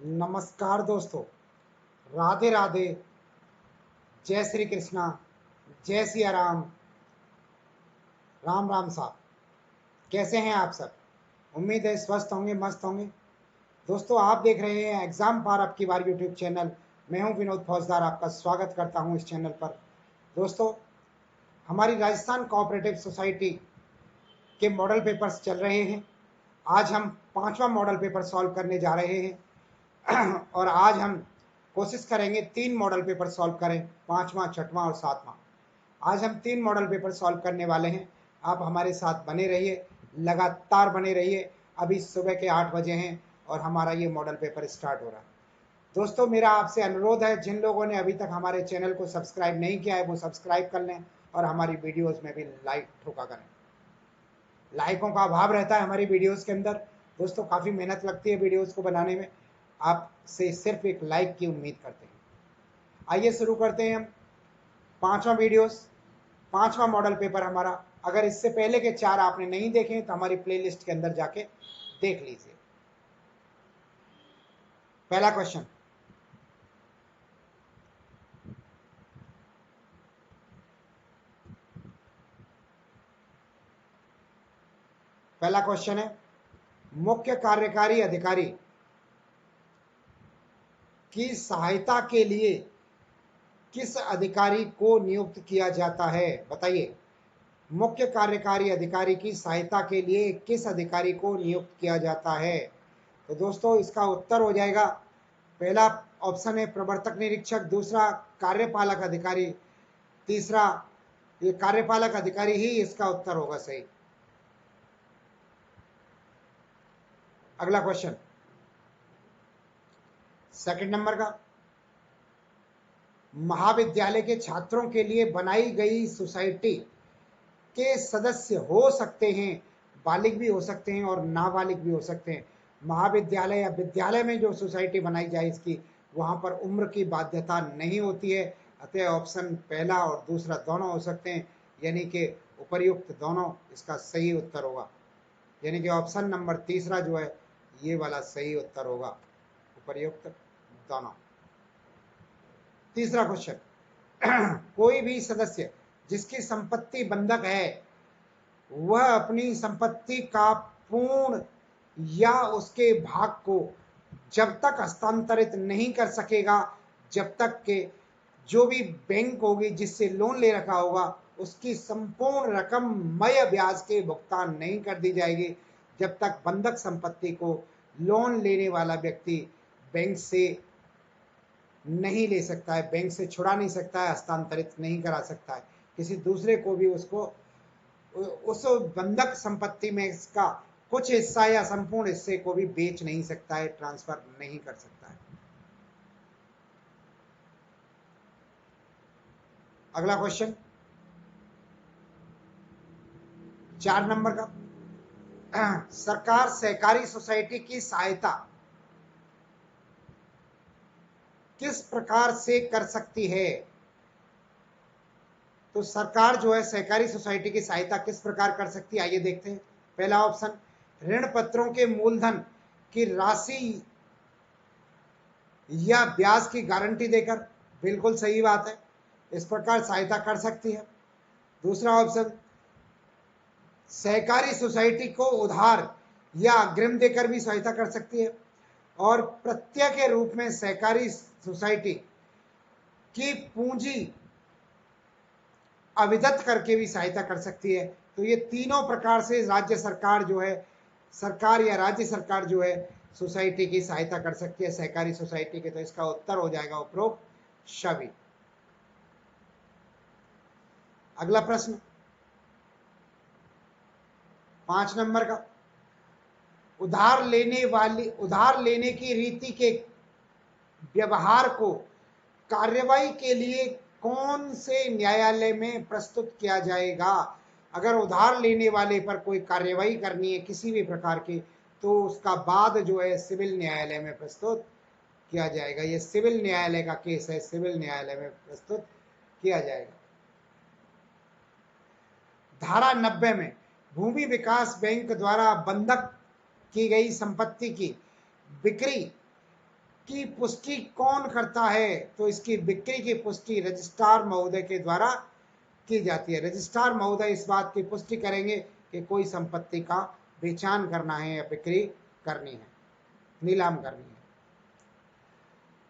नमस्कार दोस्तों, राधे राधे, जय श्री कृष्णा, जय सिया राम, राम राम साहब। कैसे हैं आप सब? उम्मीद है स्वस्थ होंगे, मस्त होंगे। दोस्तों, आप देख रहे हैं एग्जाम पार अब की बार यूट्यूब चैनल। मैं हूं विनोद फौजदार, आपका स्वागत करता हूं इस चैनल पर। दोस्तों, हमारी राजस्थान कोऑपरेटिव सोसाइटी के मॉडल पेपर्स चल रहे हैं। आज हम पांचवा मॉडल पेपर सॉल्व करने जा रहे हैं और आज हम कोशिश करेंगे 3 मॉडल पेपर सॉल्व करें, पांचवा, छठवां और सातवां। आज हम 3 मॉडल पेपर सॉल्व करने वाले हैं। आप हमारे साथ बने रहिए, लगातार बने रहिए। अभी सुबह के 8 बजे हैं और हमारा ये मॉडल पेपर स्टार्ट हो रहा है। दोस्तों, मेरा आपसे अनुरोध है, जिन लोगों ने अभी तक हमारे चैनल को सब्सक्राइब नहीं किया है वो सब्सक्राइब कर लें और हमारी वीडियोस में भी लाइक ठोका करें। लाइकों का अभाव रहता है हमारी वीडियोस के अंदर। दोस्तों, काफ़ी मेहनत लगती है वीडियोस को बनाने में। आपसे सिर्फ एक लाइक की उम्मीद करते हैं। आइए शुरू करते हैं हम पांचवा वीडियोस, पांचवा मॉडल पेपर हमारा। अगर इससे पहले के 4 आपने नहीं देखे तो हमारी प्लेलिस्ट के अंदर जाके देख लीजिए। पहला क्वेश्चन, पहला क्वेश्चन है, मुख्य कार्यकारी अधिकारी की सहायता के लिए किस अधिकारी को नियुक्त किया जाता है? बताइए। मुख्य कार्यकारी अधिकारी की सहायता के लिए किस अधिकारी को नियुक्त किया जाता है? तो दोस्तों, इसका उत्तर हो जाएगा, पहला ऑप्शन है प्रवर्तक निरीक्षक, दूसरा कार्यपालक अधिकारी, तीसरा ये कार्यपालक अधिकारी ही इसका उत्तर होगा सही। अगला क्वेश्चन, सेकंड नंबर का, महाविद्यालय के छात्रों के लिए बनाई गई सोसाइटी के सदस्य हो सकते हैं, बालिग भी हो सकते हैं और नाबालिग भी हो सकते हैं। महाविद्यालय या विद्यालय में जो सोसाइटी बनाई जाए इसकी, वहां पर उम्र की बाध्यता नहीं होती है। अतः ऑप्शन पहला और दूसरा दोनों हो सकते हैं, यानी कि उपर्युक्त दोनों इसका सही उत्तर होगा। यानी कि ऑप्शन नंबर तीसरा जो है ये वाला सही उत्तर होगा, उपर्युक्त दोनों। तीसरा क्वेश्चन, कोई भी सदस्य जिसकी संपत्ति बंधक है वह अपनी संपत्ति का पूर्ण या उसके भाग को जब तक हस्तांतरित नहीं कर सकेगा, जब तक के जो भी बैंक होगी जिससे लोन ले रखा होगा उसकी संपूर्ण रकम मय ब्याज के भुगतान नहीं कर दी जाएगी, जब तक बंधक संपत्ति को लोन लेने वाला व्यक्ति बैंक से नहीं ले सकता है, बैंक से छुड़ा नहीं सकता है, हस्तांतरित नहीं करा सकता है। किसी दूसरे को भी उसको उस बंधक संपत्ति में इसका कुछ हिस्सा या संपूर्ण हिस्से को भी बेच नहीं सकता है, ट्रांसफर नहीं कर सकता है। अगला क्वेश्चन, 4 नंबर का, सरकार सहकारी सोसाइटी की सहायता किस प्रकार से कर सकती है? तो सरकार जो है सहकारी सोसाइटी की सहायता किस प्रकार कर सकती है, आइए देखते हैं। पहला ऑप्शन, ऋण पत्रों के मूलधन की राशि या ब्याज की गारंटी देकर, बिल्कुल सही बात है, इस प्रकार सहायता कर सकती है। दूसरा ऑप्शन, सहकारी सोसाइटी को उधार या अग्रिम देकर भी सहायता कर सकती है और प्रत्यय के रूप में सहकारी सोसाइटी की पूंजी अविदत करके भी सहायता कर सकती है। तो ये तीनों प्रकार से राज्य सरकार जो है, सरकार या राज्य सरकार जो है सोसाइटी की सहायता कर सकती है, सहकारी सोसाइटी के। तो इसका उत्तर हो जाएगा उपरोक्त सभी। अगला प्रश्न, 5 नंबर का, उधार लेने की रीति के व्यवहार को कार्रवाई के लिए कौन से न्यायालय में प्रस्तुत किया जाएगा? अगर उधार लेने वाले पर कोई कार्रवाई करनी है किसी भी प्रकार की, तो उसका बाद जो है सिविल न्यायालय में प्रस्तुत किया जाएगा। ये सिविल न्यायालय का केस है, सिविल न्यायालय में प्रस्तुत किया जाएगा। धारा 90 में भूमि विकास बैंक द्वारा बंधक की गई संपत्ति की बिक्री की पुष्टि कौन करता है? तो इसकी बिक्री की पुष्टि रजिस्ट्रार महोदय के द्वारा की जाती है। रजिस्ट्रार महोदय इस बात की पुष्टि करेंगे कि कोई संपत्ति का बेचान करना है या बिक्री करनी है, नीलाम करनी है।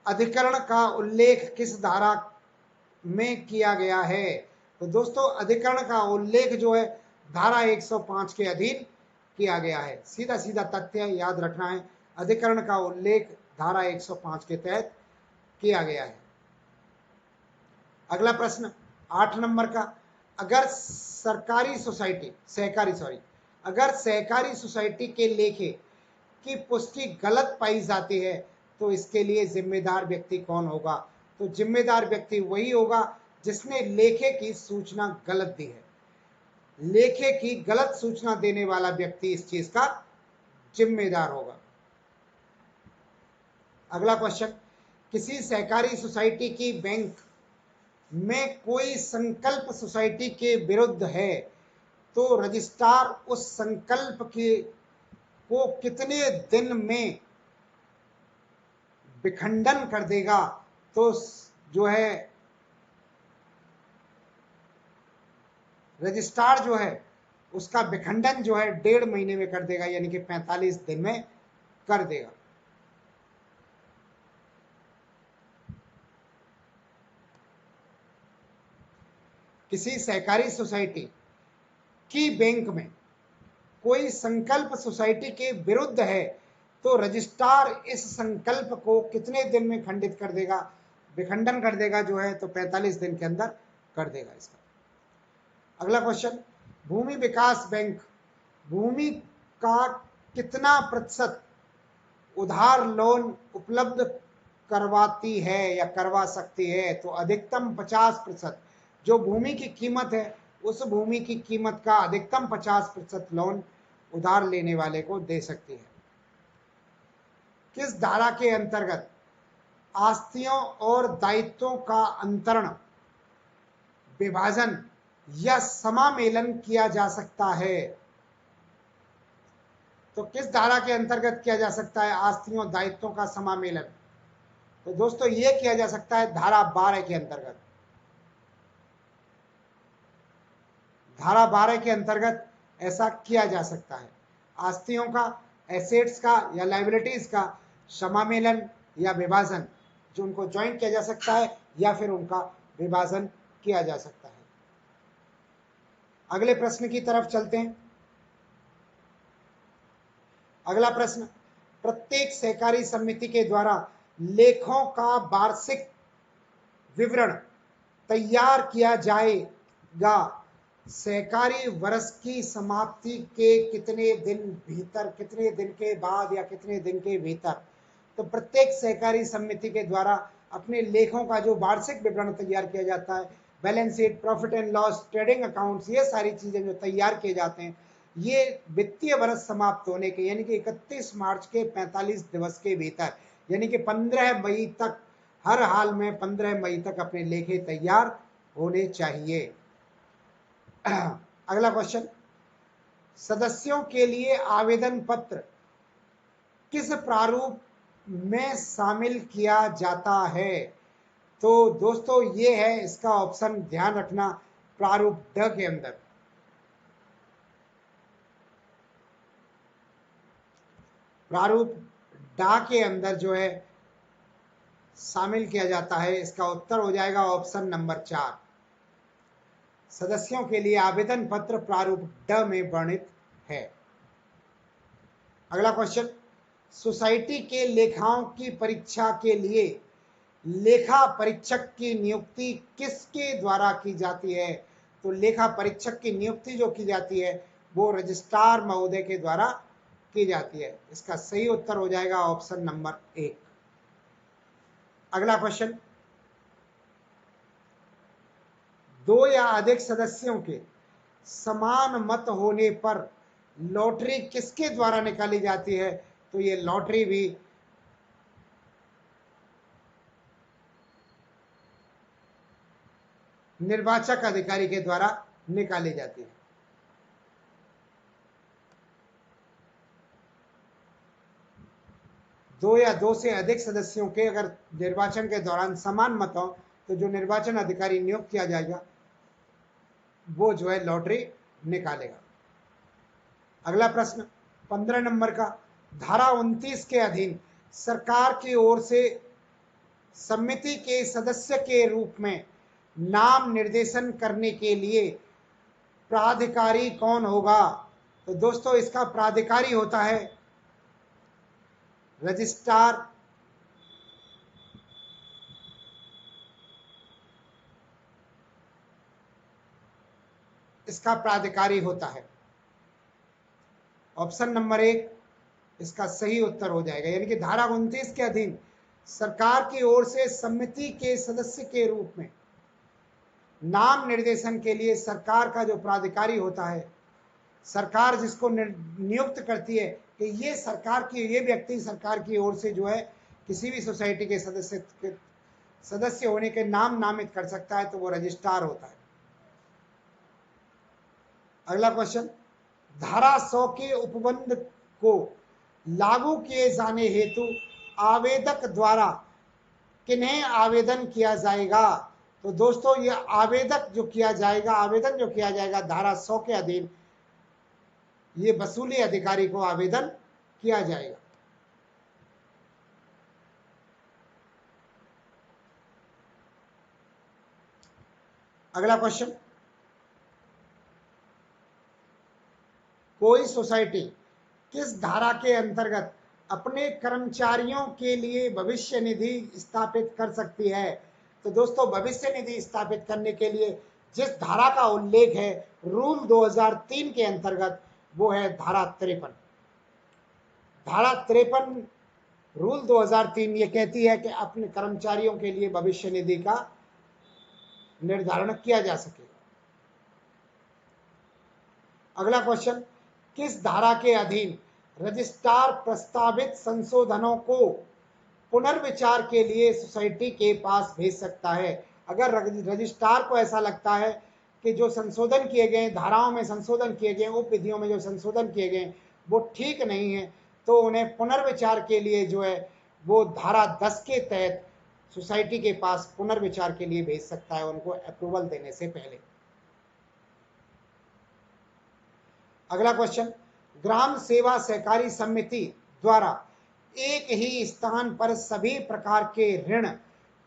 अधिकरण का उल्लेख किस धारा में किया गया है? तो दोस्तों अधिकरण का उल्लेख जो है धारा 105 के अधीन किया गया है। सीधा सीधा तथ्य याद रखना है, अधिकरण का उल्लेख धारा 105 के तहत किया गया है। अगला प्रश्न 8 नंबर का, अगर सहकारी सोसाइटी के लेखे की पुष्टि गलत पाई जाती है तो इसके लिए जिम्मेदार व्यक्ति कौन होगा? तो जिम्मेदार व्यक्ति वही होगा जिसने लेखे की सूचना गलत दी है। लेखे की गलत सूचना देने वाला व्यक्ति इस चीज का जिम्मेदार होगा। अगला क्वेश्चन, किसी सहकारी सोसाइटी की बैंक में कोई संकल्प सोसाइटी के विरुद्ध है तो रजिस्ट्रार उस संकल्प को कितने दिन में विखंडन कर देगा? तो जो है रजिस्ट्रार जो है उसका विखंडन जो है 1.5 महीने में कर देगा, यानी कि 45 दिन में कर देगा। किसी सहकारी सोसाइटी की बैंक में कोई संकल्प सोसाइटी के विरुद्ध है तो रजिस्ट्रार इस संकल्प को कितने दिन में खंडित कर देगा, विखंडन कर देगा जो है, तो 45 दिन के अंदर कर देगा इसका। अगला क्वेश्चन, भूमि विकास बैंक भूमि का कितना प्रतिशत उधार लोन उपलब्ध करवाती है या करवा सकती है? तो अधिकतम 50%। जो भूमि की कीमत है उस भूमि की कीमत का अधिकतम 50% लोन उधार लेने वाले को दे सकती है। किस धारा के अंतर्गत आस्तियों और दायित्वों का अंतरण, विभाजन या समामेलन किया जा सकता है? तो किस धारा के अंतर्गत किया जा सकता है आस्तियों दायित्वों का समामेलन? तो दोस्तों ये किया जा सकता है धारा 12 के अंतर्गत। धारा 12 के अंतर्गत ऐसा किया जा सकता है। आस्तियों का, एसेट्स का या लायबिलिटीज का समामेलन या विभाजन, जो उनको ज्वाइंट किया जा सकता है या फिर उनका विभाजन किया जा सकता है। अगले प्रश्न की तरफ चलते हैं। अगला प्रश्न, प्रत्येक सहकारी समिति के द्वारा लेखों का वार्षिक विवरण तैयार किया जाएगा सहकारी वर्ष की समाप्ति के कितने दिन के बाद या कितने दिन के भीतर? तो प्रत्येक सहकारी समिति के द्वारा अपने लेखों का जो वार्षिक विवरण तैयार किया जाता है, balance sheet, profit and loss, trading accounts, ये सारी चीजें जो तैयार किए जाते हैं, ये वित्तीय वर्ष समाप्त होने के यानी कि 31 मार्च के 45 दिवस के भीतर, यानी कि 15 मई तक, हर हाल में 15 मई तक अपने लेखे तैयार होने चाहिए। अगला क्वेश्चन, सदस्यों के लिए आवेदन पत्र किस प्रारूप में शामिल किया जाता है? तो दोस्तों ये है इसका ऑप्शन, ध्यान रखना, प्रारूप ड के अंदर। प्रारूप डा के अंदर जो है शामिल किया जाता है। इसका उत्तर हो जाएगा ऑप्शन नंबर 4। सदस्यों के लिए आवेदन पत्र प्रारूप ड में वर्णित है। अगला क्वेश्चन, सोसाइटी के लेखाओं की परीक्षा के लिए लेखा परीक्षक की नियुक्ति किसके द्वारा की जाती है? तो लेखा परीक्षक की नियुक्ति जो की जाती है वो रजिस्ट्रार महोदय के द्वारा की जाती है। इसका सही उत्तर हो जाएगा ऑप्शन नंबर 1। अगला क्वेश्चन, 2 या अधिक सदस्यों के समान मत होने पर लॉटरी किसके द्वारा निकाली जाती है? तो ये लॉटरी भी निर्वाचक अधिकारी के द्वारा निकाली जाती है। दो या दो से अधिक सदस्यों के अगर निर्वाचन के दौरान समान मत हो तो जो निर्वाचन अधिकारी नियुक्त किया जाएगा वो जो है लॉटरी निकालेगा। अगला प्रश्न 15 नंबर का, धारा 29 के अधीन सरकार की ओर से समिति के सदस्य के रूप में नाम निर्देशन करने के लिए प्राधिकारी कौन होगा? तो दोस्तों इसका प्राधिकारी होता है रजिस्ट्रार। इसका प्राधिकारी होता है। ऑप्शन नंबर 1 इसका सही उत्तर हो जाएगा, यानी कि धारा 29 के अधीन सरकार की ओर से समिति के सदस्य के रूप में नाम निर्देशन के लिए सरकार का जो प्राधिकारी होता है, सरकार जिसको नियुक्त करती है कि ये सरकार की, ये व्यक्ति सरकार की ओर से जो है किसी भी सोसाइटी के सदस्य होने के नाम नामित कर सकता है, तो वो रजिस्ट्रार होता है। अगला क्वेश्चन, धारा 100 के उपबंध को लागू किए जाने हेतु आवेदक द्वारा किन्हें आवेदन किया जाएगा? तो दोस्तों ये आवेदन जो किया जाएगा धारा 100 के अधीन, ये वसूली अधिकारी को आवेदन किया जाएगा। अगला क्वेश्चन, कोई सोसाइटी किस धारा के अंतर्गत अपने कर्मचारियों के लिए भविष्य निधि स्थापित कर सकती है? तो दोस्तों भविष्य निधि स्थापित करने के लिए जिस धारा का उल्लेख है रूल 2003 के अंतर्गत, वो है धारा 53। धारा 53 रूल 2003 ये कहती है कि अपने कर्मचारियों के लिए भविष्य निधि का निर्धारण किया जा सके। अगला क्वेश्चन, किस धारा के अधीन रजिस्ट्रार प्रस्तावित संशोधनों को पुनर्विचार के लिए सोसाइटी के पास भेज सकता है? अगर रजिस्ट्रार को ऐसा लगता है कि जो संशोधन किए गए, धाराओं में संशोधन किए गए, उप विधियों में जो संशोधन किए गए वो ठीक नहीं है, तो उन्हें पुनर्विचार के लिए जो है वो धारा 10 के तहत सोसाइटी के पास पुनर्विचार के लिए भेज सकता है, उनको अप्रूवल देने से पहले। अगला क्वेश्चन, ग्राम सेवा सहकारी समिति द्वारा एक ही स्थान पर सभी प्रकार के ऋण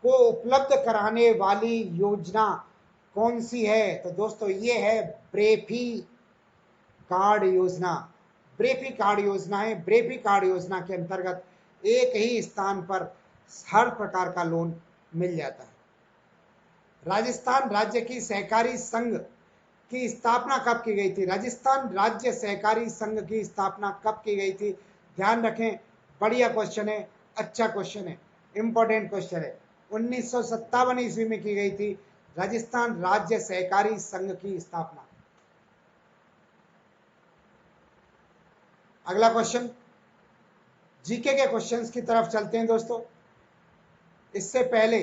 को उपलब्ध कराने वाली योजना कौन सी है? तो दोस्तों ये है ब्रेफी कार्ड योजना। ब्रेफी कार्ड योजना है। ब्रेफी कार्ड योजना के अंतर्गत एक ही स्थान पर हर प्रकार का लोन मिल जाता है। राजस्थान राज्य की सहकारी संघ की स्थापना कब की गई थी? राजस्थान राज्य सहकारी संघ की स्थापना कब की गई थी? ध्यान रखें, बढ़िया क्वेश्चन है, अच्छा क्वेश्चन है, इंपॉर्टेंट क्वेश्चन है। 1957 ईस्वी में की गई थी राजस्थान राज्य सहकारी संघ की स्थापना। अगला क्वेश्चन, जीके के क्वेश्चंस की तरफ चलते हैं दोस्तों। इससे पहले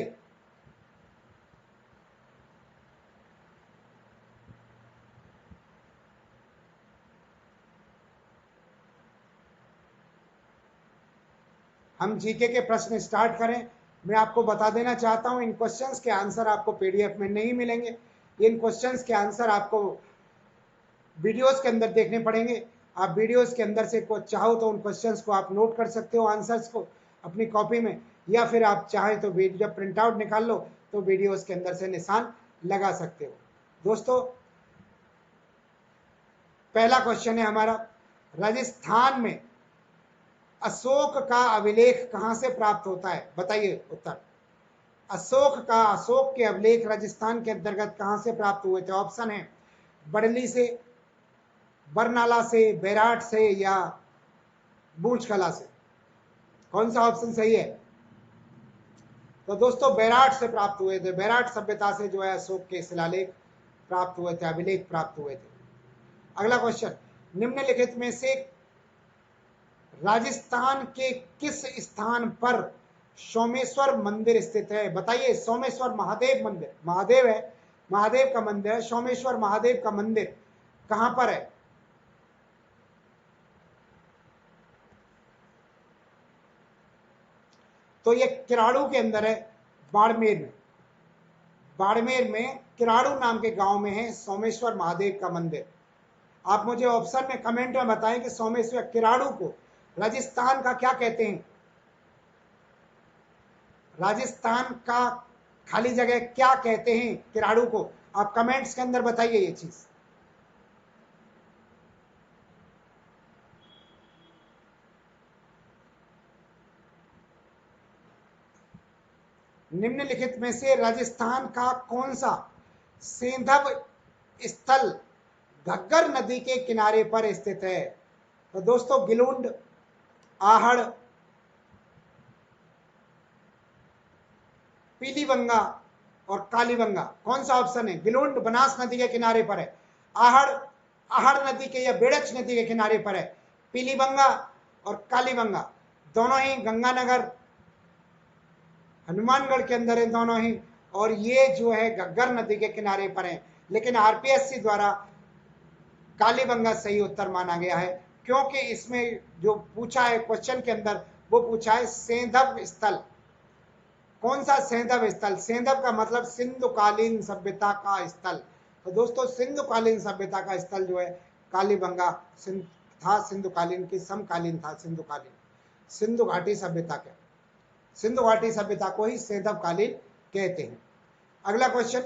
हम जीके के प्रश्न स्टार्ट करें, मैं आपको बता देना चाहता हूं इन क्वेश्चंस के आंसर आपको पीडीएफ में नहीं मिलेंगे। इन क्वेश्चंस के आंसर आपको वीडियोस के अंदर देखने पड़ेंगे। आप वीडियोस के अंदर से चाहो तो उन क्वेश्चंस को आप नोट कर सकते हो, आंसर्स को अपनी कॉपी में, या फिर आप चाहें तो जब प्रिंट आउट निकाल लो तो वीडियोस के अंदर से निशान लगा सकते हो। दोस्तों पहला क्वेश्चन है हमारा, राजस्थान में अशोक का अभिलेख कहां से प्राप्त होता है? बताइए उत्तर। अशोक के अभिलेख राजस्थान के अंतर्गत कहां से प्राप्त हुए थे? ऑप्शन है बड़ली से, बरनाला से, बैराट से, या बूझकला से। कौन सा ऑप्शन सही है? तो दोस्तों बैराट से प्राप्त हुए थे। बैराट सभ्यता से जो है अशोक के शिलालेख प्राप्त हुए थे, अभिलेख प्राप्त हुए थे। अगला क्वेश्चन, निम्नलिखित में से राजस्थान के किस स्थान पर सोमेश्वर मंदिर स्थित है? बताइए। सोमेश्वर महादेव मंदिर, महादेव है, महादेव का मंदिर है। सोमेश्वर महादेव का मंदिर कहां पर है? तो ये किराड़ू के अंदर है, बाड़मेर में। बाड़मेर में किराड़ू नाम के गांव में है सोमेश्वर महादेव का मंदिर। आप मुझे ऑप्शन में कमेंट में बताएं कि सोमेश्वर किराड़ू को राजस्थान का क्या कहते हैं। राजस्थान का खाली जगह क्या कहते हैं किराड़ू को, आप कमेंट्स के अंदर बताइए ये चीज। निम्नलिखित में से राजस्थान का कौन सा सेंधव स्थल घग्गर नदी के किनारे पर स्थित है। तो दोस्तों गिलुंड, आहड़, पीलीबंगा और कालीबंगा, कौन सा ऑप्शन है। गिलुंड बनास नदी के किनारे पर है, आहड़ आहड़ नदी के या बेड़च नदी के किनारे पर है, पीलीबंगा और कालीबंगा दोनों ही गंगानगर हनुमानगढ़ के अंदर है दोनों ही, और ये जो है घग्गर नदी के किनारे पर है। लेकिन आरपीएससी द्वारा कालीबंगा सही उत्तर माना गया है, क्योंकि इसमें जो पूछा है क्वेश्चन के अंदर, वो पूछा है सेंधव स्थल। कौन सा सेंधव स्थल, सेंधव का मतलब सिंधुकालीन सभ्यता का स्थल। तो दोस्तों सिंधुकालीन सभ्यता का स्थल जो है कालीबंगा था, सिंधुकालीन की समकालीन था, सिंधुकालीन सिंधु घाटी सभ्यता के, सिंधु घाटी सभ्यता को ही सेंधव कालीन कहते हैं। अगला क्वेश्चन,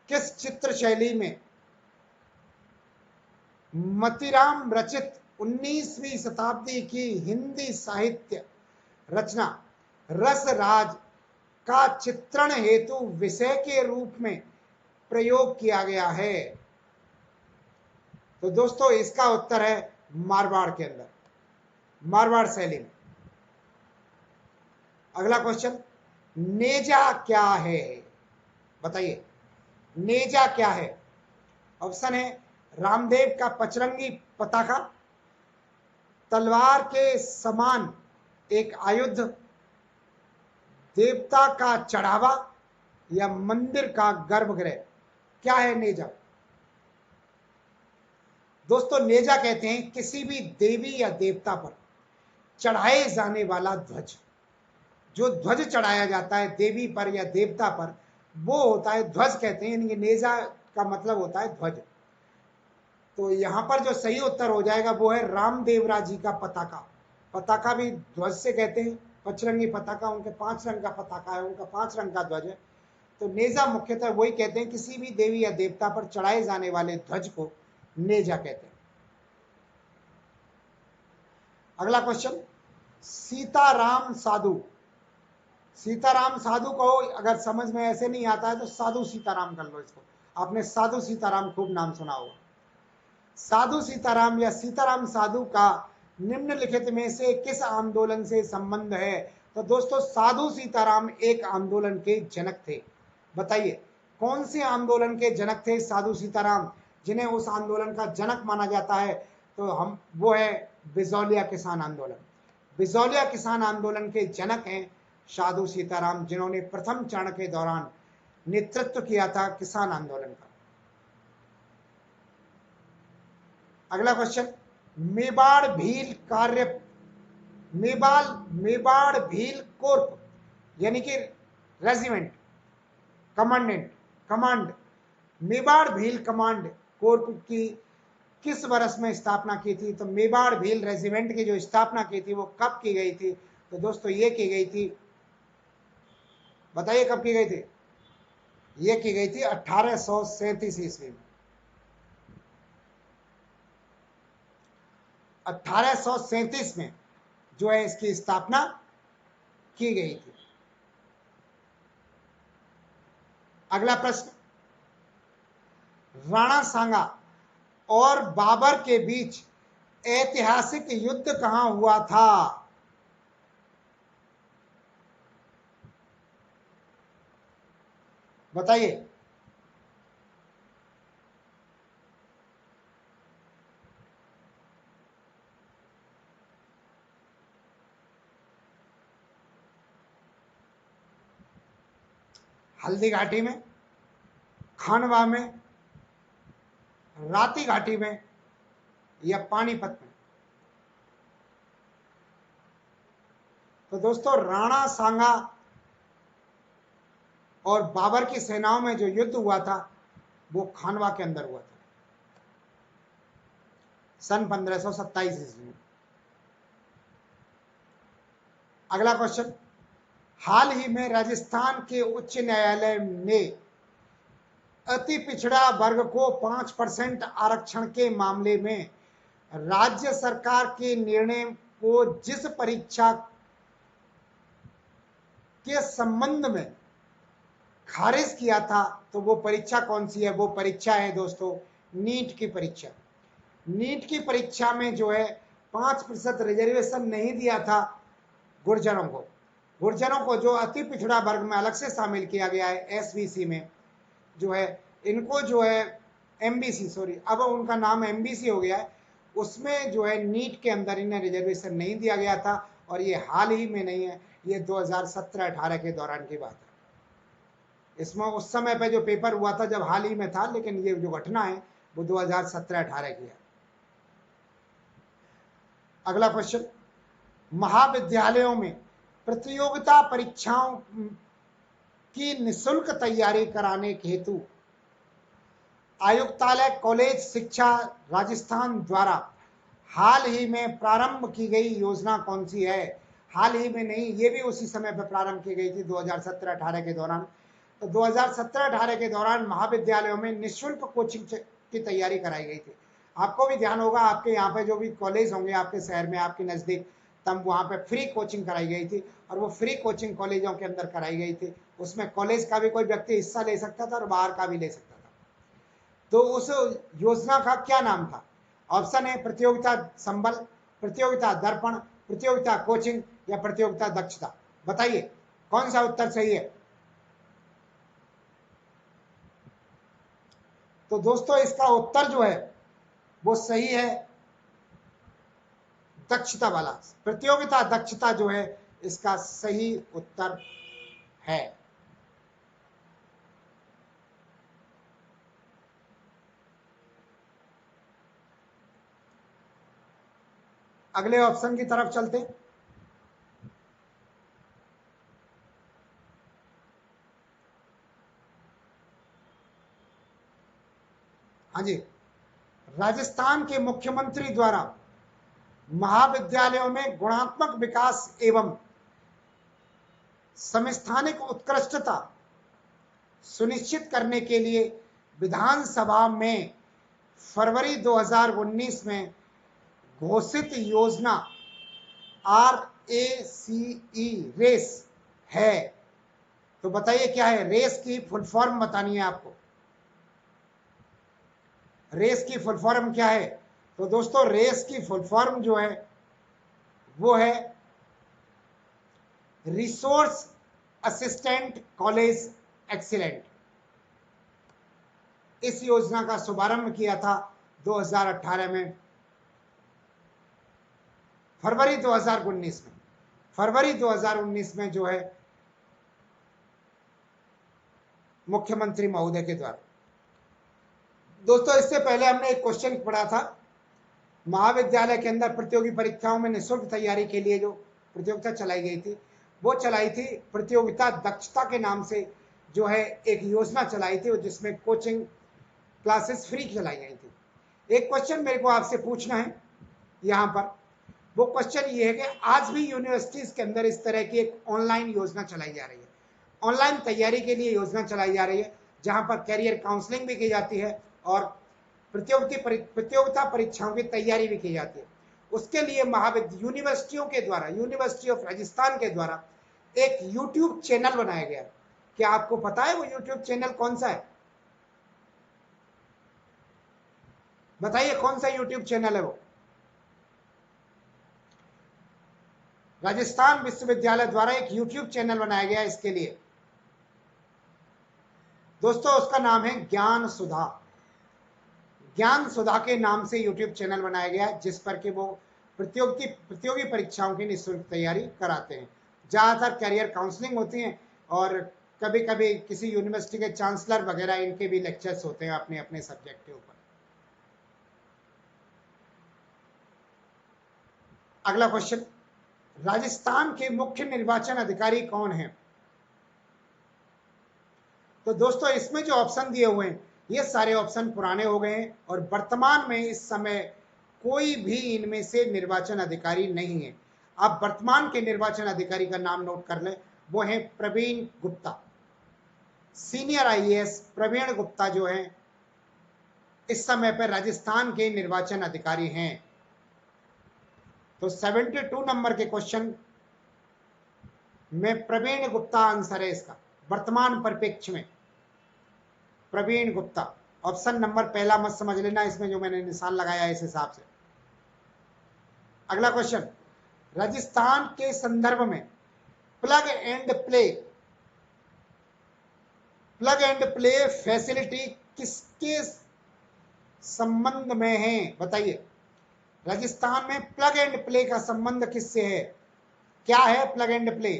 किस चित्र शैली में मतीराम रचित 19वीं शताब्दी की हिंदी साहित्य रचना रस राज का चित्रण हेतु विषय के रूप में प्रयोग किया गया है। तो दोस्तों इसका उत्तर है मारवाड़ के अंदर, मारवाड़ शैली में। अगला क्वेश्चन, नेजा क्या है, बताइए नेजा क्या है। ऑप्शन है रामदेव का पचरंगी पताका, तलवार के समान एक आयुध, देवता का चढ़ावा या मंदिर का गर्भगृह। क्या है नेजा। दोस्तों नेजा कहते हैं किसी भी देवी या देवता पर चढ़ाए जाने वाला ध्वज। जो ध्वज चढ़ाया जाता है देवी पर या देवता पर, वो होता है ध्वज कहते हैं, यानी नेजा का मतलब होता है ध्वज। तो यहां पर जो सही उत्तर हो जाएगा वो है रामदेवरा जी का पताका। पताका भी ध्वज से कहते हैं, पचरंगी पताका, उनके 5 रंग का पताका है, उनका 5 रंग का ध्वज है। तो नेजा मुख्यतः वही कहते हैं किसी भी देवी या देवता पर चढ़ाए जाने वाले ध्वज को नेजा कहते हैं। अगला क्वेश्चन, सीताराम साधु। सीताराम साधु को अगर समझ में ऐसे नहीं आता है तो साधु सीताराम कर लो इसको। आपने साधु सीताराम खूब नाम सुना होगा। साधु सीताराम या सीताराम साधु का निम्नलिखित में से किस आंदोलन से संबंध है। तो दोस्तों साधु सीताराम एक आंदोलन के जनक थे। बताइए कौन से आंदोलन के जनक थे साधु सीताराम, जिन्हें उस आंदोलन का जनक माना जाता है। तो हम वो है बिजौलिया किसान आंदोलन। बिजौलिया किसान आंदोलन के जनक हैं साधु सीताराम, जिन्होंने प्रथम चरण के दौरान नेतृत्व किया था किसान आंदोलन का। अगला क्वेश्चन, मेवाड़ भील कार्य मेवाड़ भील कोर्प यानी कि regiment command Mewar Bhil command Corp की किस वर्ष में स्थापना की थी। तो मेवाड़ भील रेजिमेंट की जो स्थापना की थी वो कब की गई थी। तो दोस्तों ये की गई थी, बताइए कब की गई थी। ये की गई थी 1837 ईस्वी में। 1837 में जो है इसकी स्थापना की गई थी। अगला प्रश्न, राणा सांगा और बाबर के बीच ऐतिहासिक युद्ध कहां हुआ था। बताइए। हल्दी घाटी में, खानवा में, राती घाटी में या पानीपत में। तो दोस्तों राणा सांगा और बाबर की सेनाओं में जो युद्ध हुआ था वो खानवा के अंदर हुआ था सन 1527 ईस्वी में। अगला क्वेश्चन, हाल ही में राजस्थान के उच्च न्यायालय ने अति पिछड़ा वर्ग को 5% आरक्षण के मामले में राज्य सरकार के निर्णय को जिस परीक्षा के संबंध में खारिज किया था, तो वो परीक्षा कौन सी है? वो परीक्षा है दोस्तों नीट की परीक्षा। नीट की परीक्षा में जो है 5% रिजर्वेशन नहीं दिया था गुर्जरों को। गुर्जरों को जो अति पिछड़ा वर्ग में अलग से शामिल किया गया है एसवीसी में, जो है इनको जो है एमबीसी, सॉरी अब उनका नाम एमबीसी हो गया है, उसमें जो है नीट के अंदर इन्हें रिजर्वेशन नहीं दिया गया था। और ये हाल ही में नहीं है, ये 2017-18 के दौरान की बात है। इसमें उस समय पे जो पेपर हुआ था जब हाल ही में था, लेकिन ये जो घटना है वो 2017-18 की है। अगला क्वेश्चन, महाविद्यालयों में प्रतियोगिता परीक्षाओं की निःशुल्क तैयारी कराने के हेतु आयुक्तालय कॉलेज शिक्षा राजस्थान द्वारा हाल ही में प्रारंभ की गई योजना कौन सी है? हाल ही में नहीं, ये भी उसी समय पर प्रारंभ की गई थी 2017-18 के दौरान। तो 2017-18 के दौरान महाविद्यालयों में निःशुल्क कोचिंग की तैयारी कराई गई थी। आपको भी ध्यान होगा, आपके यहाँ पे जो भी कॉलेज होंगे आपके शहर में, आपके नज़दीक, तब वहाँ पे फ्री कोचिंग कराई गई थी। और वो फ्री कोचिंग कॉलेजों के अंदर कराई गई थी। उसमें कॉलेज का भी कोई व्यक्ति हिस्सा ले सकता था और बाहर का भी ले सकता था। तो उस योजना का क्या नाम था? ऑप्शन है प्रतियोगिता संबल, प्रतियोगिता दर्पण, प्रतियोगिता कोचिंग या प्रतियोगिता दक्षता। बताइए कौन सा उत्तर सही है? तो दोस्तों इसका उत्तर जो है वो सही है दक्षता वाला। प्रतियोगिता दक्षता जो है इसका सही उत्तर है। अगले ऑप्शन की तरफ चलते। हाँ जी, राजस्थान के मुख्यमंत्री द्वारा महाविद्यालयों में गुणात्मक विकास एवं समस्थानिक उत्कृष्टता सुनिश्चित करने के लिए विधानसभा में फरवरी 2019 में घोषित योजना RACE रेस है। तो बताइए क्या है? रेस की फुल फॉर्म बतानी है आपको। रेस की फुल फॉर्म क्या है? तो दोस्तों रेस की फुल फॉर्म जो है वो है रिसोर्स असिस्टेंट कॉलेज एक्सीलेंट। इस योजना का शुभारंभ किया था 2018 में, फरवरी 2019 में, फरवरी 2019 में जो है मुख्यमंत्री महोदय के द्वारा। दोस्तों इससे पहले हमने एक क्वेश्चन पढ़ा था, महाविद्यालय के अंदर प्रतियोगी परीक्षाओं में निःशुल्क तैयारी के लिए जो प्रतियोगिता चलाई गई थी, वो चलाई थी प्रतियोगिता दक्षता के नाम से, जो है एक योजना चलाई थी जिसमें कोचिंग क्लासेस फ्री चलाई गई थी। एक क्वेश्चन मेरे को आपसे पूछना है यहाँ पर, वो क्वेश्चन ये है कि आज भी यूनिवर्सिटीज के अंदर इस तरह की एक ऑनलाइन योजना चलाई जा रही है, ऑनलाइन तैयारी के लिए योजना चलाई जा रही है, जहां पर कैरियर काउंसलिंग भी की जाती है और प्रतियोगिता परीक्षाओं की तैयारी भी की जाती है। उसके लिए यूनिवर्सिटियों के द्वारा, यूनिवर्सिटी ऑफ राजस्थान के द्वारा एक यूट्यूब चैनल बनाया गया। क्या आपको पता है वो यूट्यूब चैनल कौन सा है? बताइए कौन सा यूट्यूब चैनल है वो? राजस्थान विश्वविद्यालय द्वारा एक यूट्यूब चैनल बनाया गया इसके लिए। दोस्तों उसका नाम है ज्ञान सुधा। ज्ञान सुधा के नाम से यूट्यूब चैनल बनाया गया है, जिस पर कि वो प्रतियोगी परीक्षाओं की निःशुल्क तैयारी कराते हैं। ज़्यादातर कैरियर काउंसलिंग होती हैं और कभी कभी किसी यूनिवर्सिटी के चांसलर वगैरह इनके भी लेक्चर्स होते हैं अपने अपने सब्जेक्ट के ऊपर। अगला क्वेश्चन, राजस्थान के मुख्य निर्वाचन अधिकारी कौन हैं? तो दोस्तों इसमें जो ऑप्शन दिए हुए हैं ये सारे ऑप्शन पुराने हो गए हैं और वर्तमान में इस समय कोई भी इनमें से निर्वाचन अधिकारी नहीं है। आप वर्तमान के निर्वाचन अधिकारी का नाम नोट कर लें, वो है प्रवीण गुप्ता। सीनियर आईएएस प्रवीण गुप्ता जो है इस समय पर राजस्थान के निर्वाचन अधिकारी हैं। तो 72 नंबर के क्वेश्चन में प्रवीण गुप्ता आंसर है इसका, वर्तमान परिप्रेक्ष्य में प्रवीण गुप्ता। ऑप्शन नंबर पहला मत समझ लेना, इसमें जो मैंने निशान लगाया है इस हिसाब से। अगला क्वेश्चन, राजस्थान के संदर्भ में प्लग एंड प्ले फैसिलिटी किसके संबंध में है? बताइए, राजस्थान में प्लग एंड प्ले का संबंध किससे है? क्या है प्लग एंड प्ले?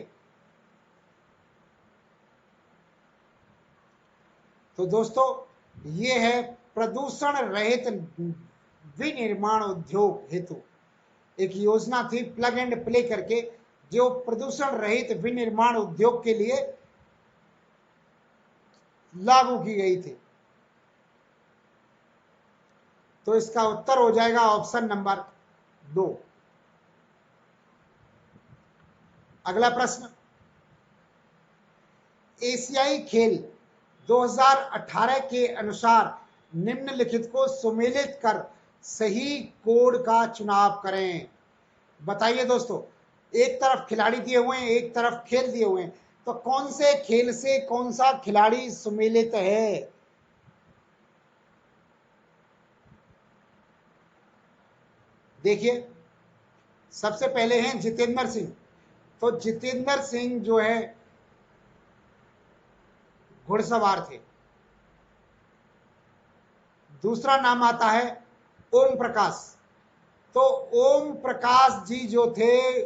तो दोस्तों ये है प्रदूषण रहित विनिर्माण उद्योग हेतु एक योजना थी प्लग एंड प्ले करके, जो प्रदूषण रहित विनिर्माण उद्योग के लिए लागू की गई थी। तो इसका उत्तर हो जाएगा ऑप्शन नंबर 2। अगला प्रश्न, एशियाई खेल 2018 के अनुसार निम्नलिखित को सुमेलित कर सही कोड का चुनाव करें। बताइए दोस्तों, एक तरफ खिलाड़ी दिए हुए हैं, एक तरफ खेल दिए हुए हैं, तो कौन से खेल से कौन सा खिलाड़ी सुमेलित है? देखिए, सबसे पहले हैं जितेंद्र सिंह। तो जितेंद्र सिंह जो है घुड़सवार थे। दूसरा नाम आता है ओम प्रकाश। तो ओम प्रकाश जी जो थे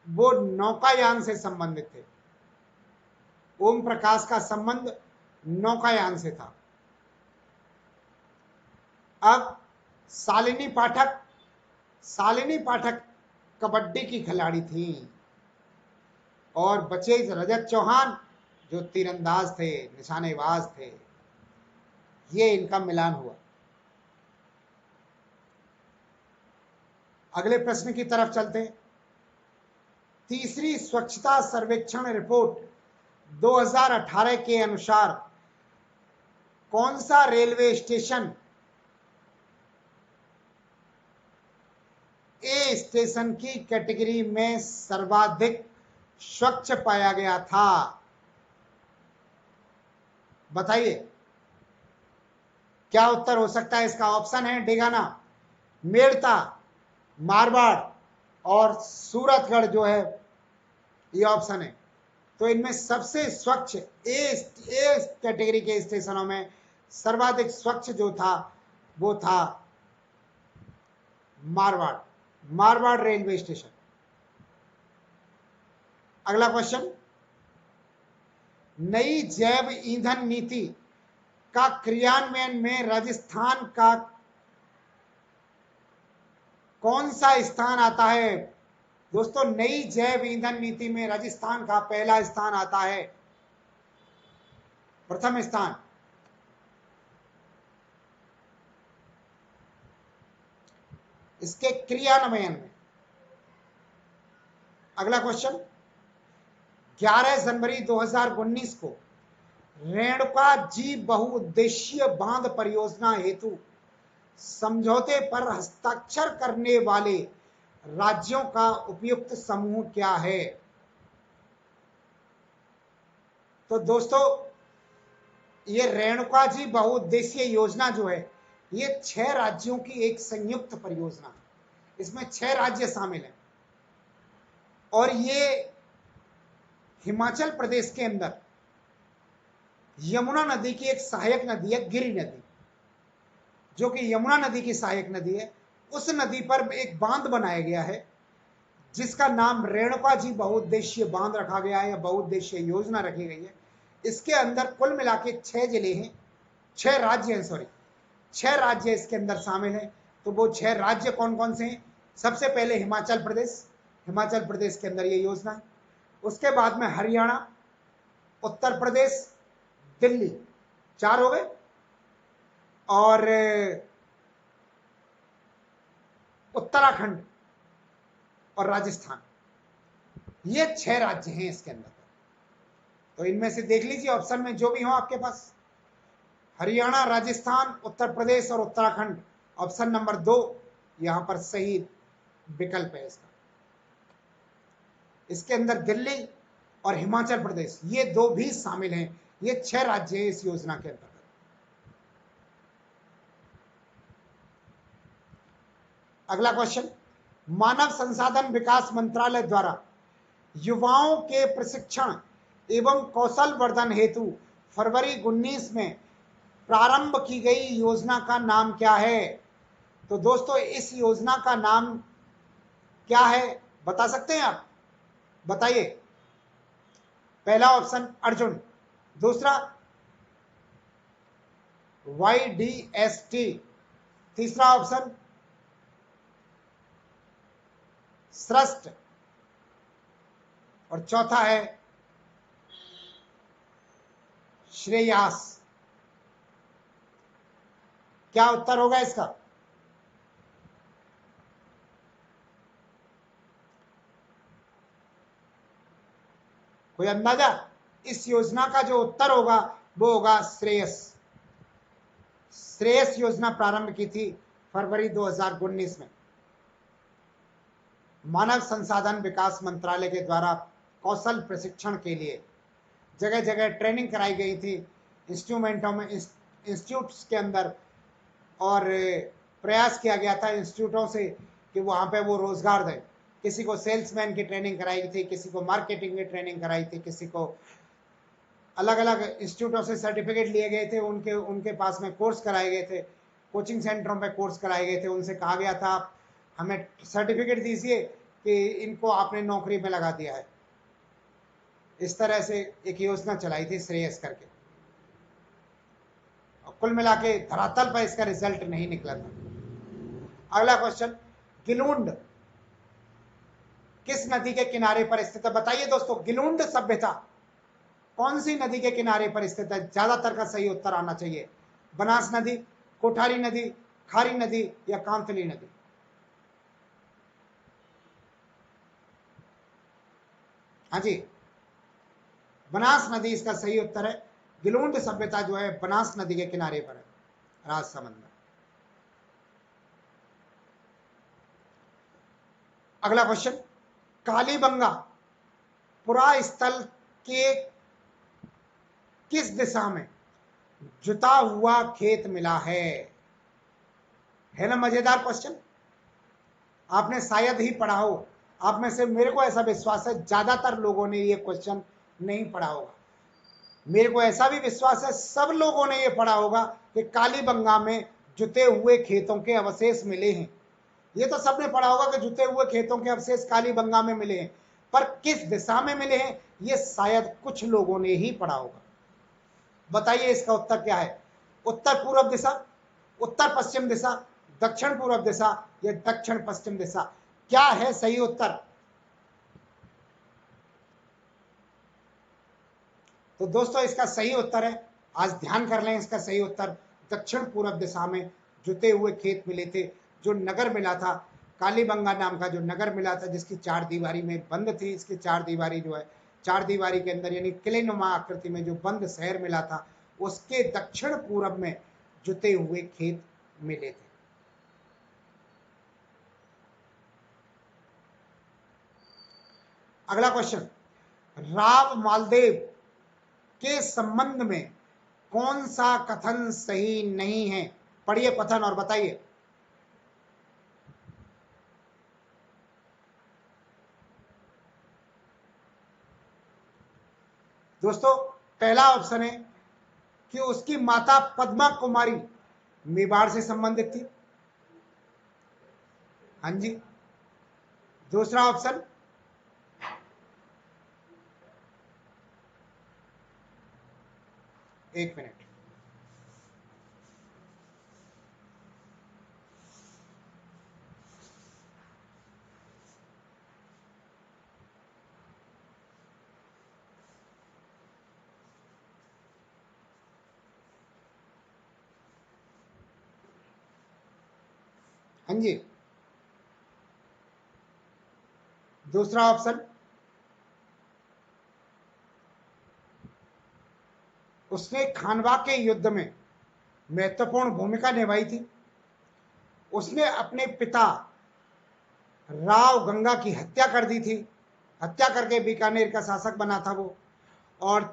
वो नौकायान से संबंधित थे। ओम प्रकाश का संबंध नौकायान से था। अब शालिनी पाठक कबड्डी की खिलाड़ी थी और बचे रजत चौहान जो तीरंदाज थे, निशानेबाज थे। ये इनका मिलान हुआ। अगले प्रश्न की तरफ चलते हैं। तीसरी स्वच्छता सर्वेक्षण रिपोर्ट 2018 के अनुसार कौन सा रेलवे स्टेशन ए स्टेशन की कैटेगरी में सर्वाधिक स्वच्छ पाया गया था? बताइए क्या उत्तर हो सकता है इसका? ऑप्शन है डेगाना, मेड़ता, मारवाड़ और सूरतगढ़ जो है ये ऑप्शन है। तो इनमें सबसे स्वच्छ ए कैटेगरी के स्टेशनों में सर्वाधिक स्वच्छ जो था वो था मारवाड़ रेलवे स्टेशन। अगला क्वेश्चन, नई जैव ईंधन नीति का क्रियान्वयन में राजस्थान का कौन सा स्थान आता है? दोस्तों नई जैव ईंधन नीति में राजस्थान का पहला स्थान आता है, प्रथम स्थान। इसके क्रियान्वयन में। अगला क्वेश्चन, 11 जनवरी 2019 को रेणुका जी बहुउद्देशीय बांध परियोजना हेतु समझौते पर हस्ताक्षर करने वाले राज्यों का उपयुक्त समूह क्या है? तो दोस्तों ये रेणुका जी बहुउद्देशीय योजना जो है ये 6 राज्यों की एक संयुक्त परियोजना है। इसमें 6 राज्य शामिल हैं और ये हिमाचल प्रदेश के अंदर यमुना नदी की एक सहायक नदी है, गिरि नदी, जो कि यमुना नदी की सहायक नदी है। उस नदी पर एक बांध बनाया गया है जिसका नाम रेणुका जी बहुउद्देशीय बांध रखा गया है या बहुउद्देशीय योजना रखी गई है। इसके अंदर कुल मिला के 6 जिले हैं, 6 राज्य हैं, सॉरी 6 राज्य इसके अंदर शामिल हैं। तो वो 6 राज्य कौन कौन से हैं? सबसे पहले हिमाचल प्रदेश, हिमाचल प्रदेश के अंदर ये योजना है। उसके बाद में हरियाणा, उत्तर प्रदेश, दिल्ली, 4 हो गए, और उत्तराखंड और राजस्थान, ये 6 राज्य हैं इसके अंदर। तो इनमें से देख लीजिए ऑप्शन में जो भी हो आपके पास, हरियाणा, राजस्थान, उत्तर प्रदेश और उत्तराखंड, ऑप्शन नंबर 2 यहां पर सही विकल्प है इसका। इसके अंदर दिल्ली और हिमाचल प्रदेश, ये 2 भी शामिल हैं। ये 6 राज्य हैं इस योजना के अंतर्गत। अगला क्वेश्चन, मानव संसाधन विकास मंत्रालय द्वारा युवाओं के प्रशिक्षण एवं कौशल वर्धन हेतु फरवरी 19 में प्रारंभ की गई योजना का नाम क्या है? तो दोस्तों इस योजना का नाम क्या है, बता सकते हैं आप? बताइए। पहला ऑप्शन अर्जुन, दूसरा YDST, तीसरा ऑप्शन श्रेष्ठ, और चौथा है श्रेयास। क्या उत्तर होगा इसका? कोई अंदाजा? इस योजना का जो उत्तर होगा वो होगा श्रेयस। श्रेयस योजना प्रारंभ की थी फरवरी 2019 में। मानव संसाधन विकास मंत्रालय के द्वारा कौशल प्रशिक्षण के लिए जगह जगह ट्रेनिंग कराई गई थी, इंस्ट्रूमेंटों में, इंस्टीट्यूट्स के अंदर, और प्रयास किया गया था इंस्टीट्यूटों से कि वहाँ पे वो रोजगार दें। किसी को सेल्समैन की ट्रेनिंग कराई थी, किसी को मार्केटिंग की ट्रेनिंग कराई थी, किसी को अलग अलग इंस्टीट्यूटों से सर्टिफिकेट लिए गए थे, उनके पास में कोर्स कराए गए थे, कोचिंग सेंटरों में कोर्स कराए गए थे। उनसे कहा गया था आप हमें सर्टिफिकेट दीजिए कि इनको आपने नौकरी में लगा दिया है। इस तरह से एक योजना चलाई थी श्रेयस करके। कुल मिला के धरातल पर इसका रिजल्ट नहीं निकला था। अगला क्वेश्चन, गिलुंड किस नदी के किनारे पर स्थित है? बताइए दोस्तों, गिलुंड सभ्यता कौन सी नदी के किनारे पर स्थित है? ज्यादातर का सही उत्तर आना चाहिए। बनास नदी, कोठारी नदी, खारी नदी या कांतली नदी? हाँ जी, बनास नदी इसका सही उत्तर है। गिलुंड सभ्यता जो है बनास नदी के किनारे पर है, राजसमंद में। अगला क्वेश्चन, कालीबंगा पुरा स्थल के किस दिशा में जुता हुआ खेत मिला है ना? मजेदार क्वेश्चन, आपने शायद ही पढ़ा हो। आप में से, मेरे को ऐसा विश्वास है, ज्यादातर लोगों ने ये क्वेश्चन नहीं पढ़ा होगा। मेरे को ऐसा भी विश्वास है सब लोगों ने ये पढ़ा होगा कि कालीबंगा में जुते हुए खेतों के अवशेष मिले हैं। ये तो सबने पढ़ा होगा कि जुते हुए खेतों के अवशेष कालीबंगा में मिले हैं, पर किस दिशा में मिले हैं ये शायद कुछ लोगों ने ही पढ़ा होगा। बताइए इसका उत्तर क्या है? उत्तर पूर्व दिशा, उत्तर पश्चिम दिशा, दक्षिण पूर्व दिशा या दक्षिण पश्चिम दिशा? क्या है सही उत्तर? तो दोस्तों इसका सही उत्तर है, आज ध्यान कर लें, इसका सही उत्तर दक्षिण पूर्व दिशा में जुते हुए खेत मिले थे। जो नगर मिला था, कालीबंगा नाम का जो नगर मिला था, जिसकी 4 दीवारी में बंद थी, इसकी 4 दीवारी जो है, 4 दीवारी के अंदर यानी किले नुमा आकृति में जो बंद शहर मिला था, उसके दक्षिण पूर्व में जुते हुए खेत मिले थे। अगला क्वेश्चन, राव मालदेव के संबंध में कौन सा कथन सही नहीं है? पढ़िए कथन और बताइए। दोस्तों पहला ऑप्शन है कि उसकी माता पद्मा कुमारी मेवाड़ से संबंधित थी। हाँ जी। दूसरा ऑप्शन, एक मिनट, हाँ जी, दूसरा ऑप्शन, उसने खानवा के युद्ध में महत्वपूर्ण भूमिका निभाई थी। उसने अपने पिता राव गंगा की हत्या कर दी थी, हत्या करके बीकानेर का शासक बना था वो। और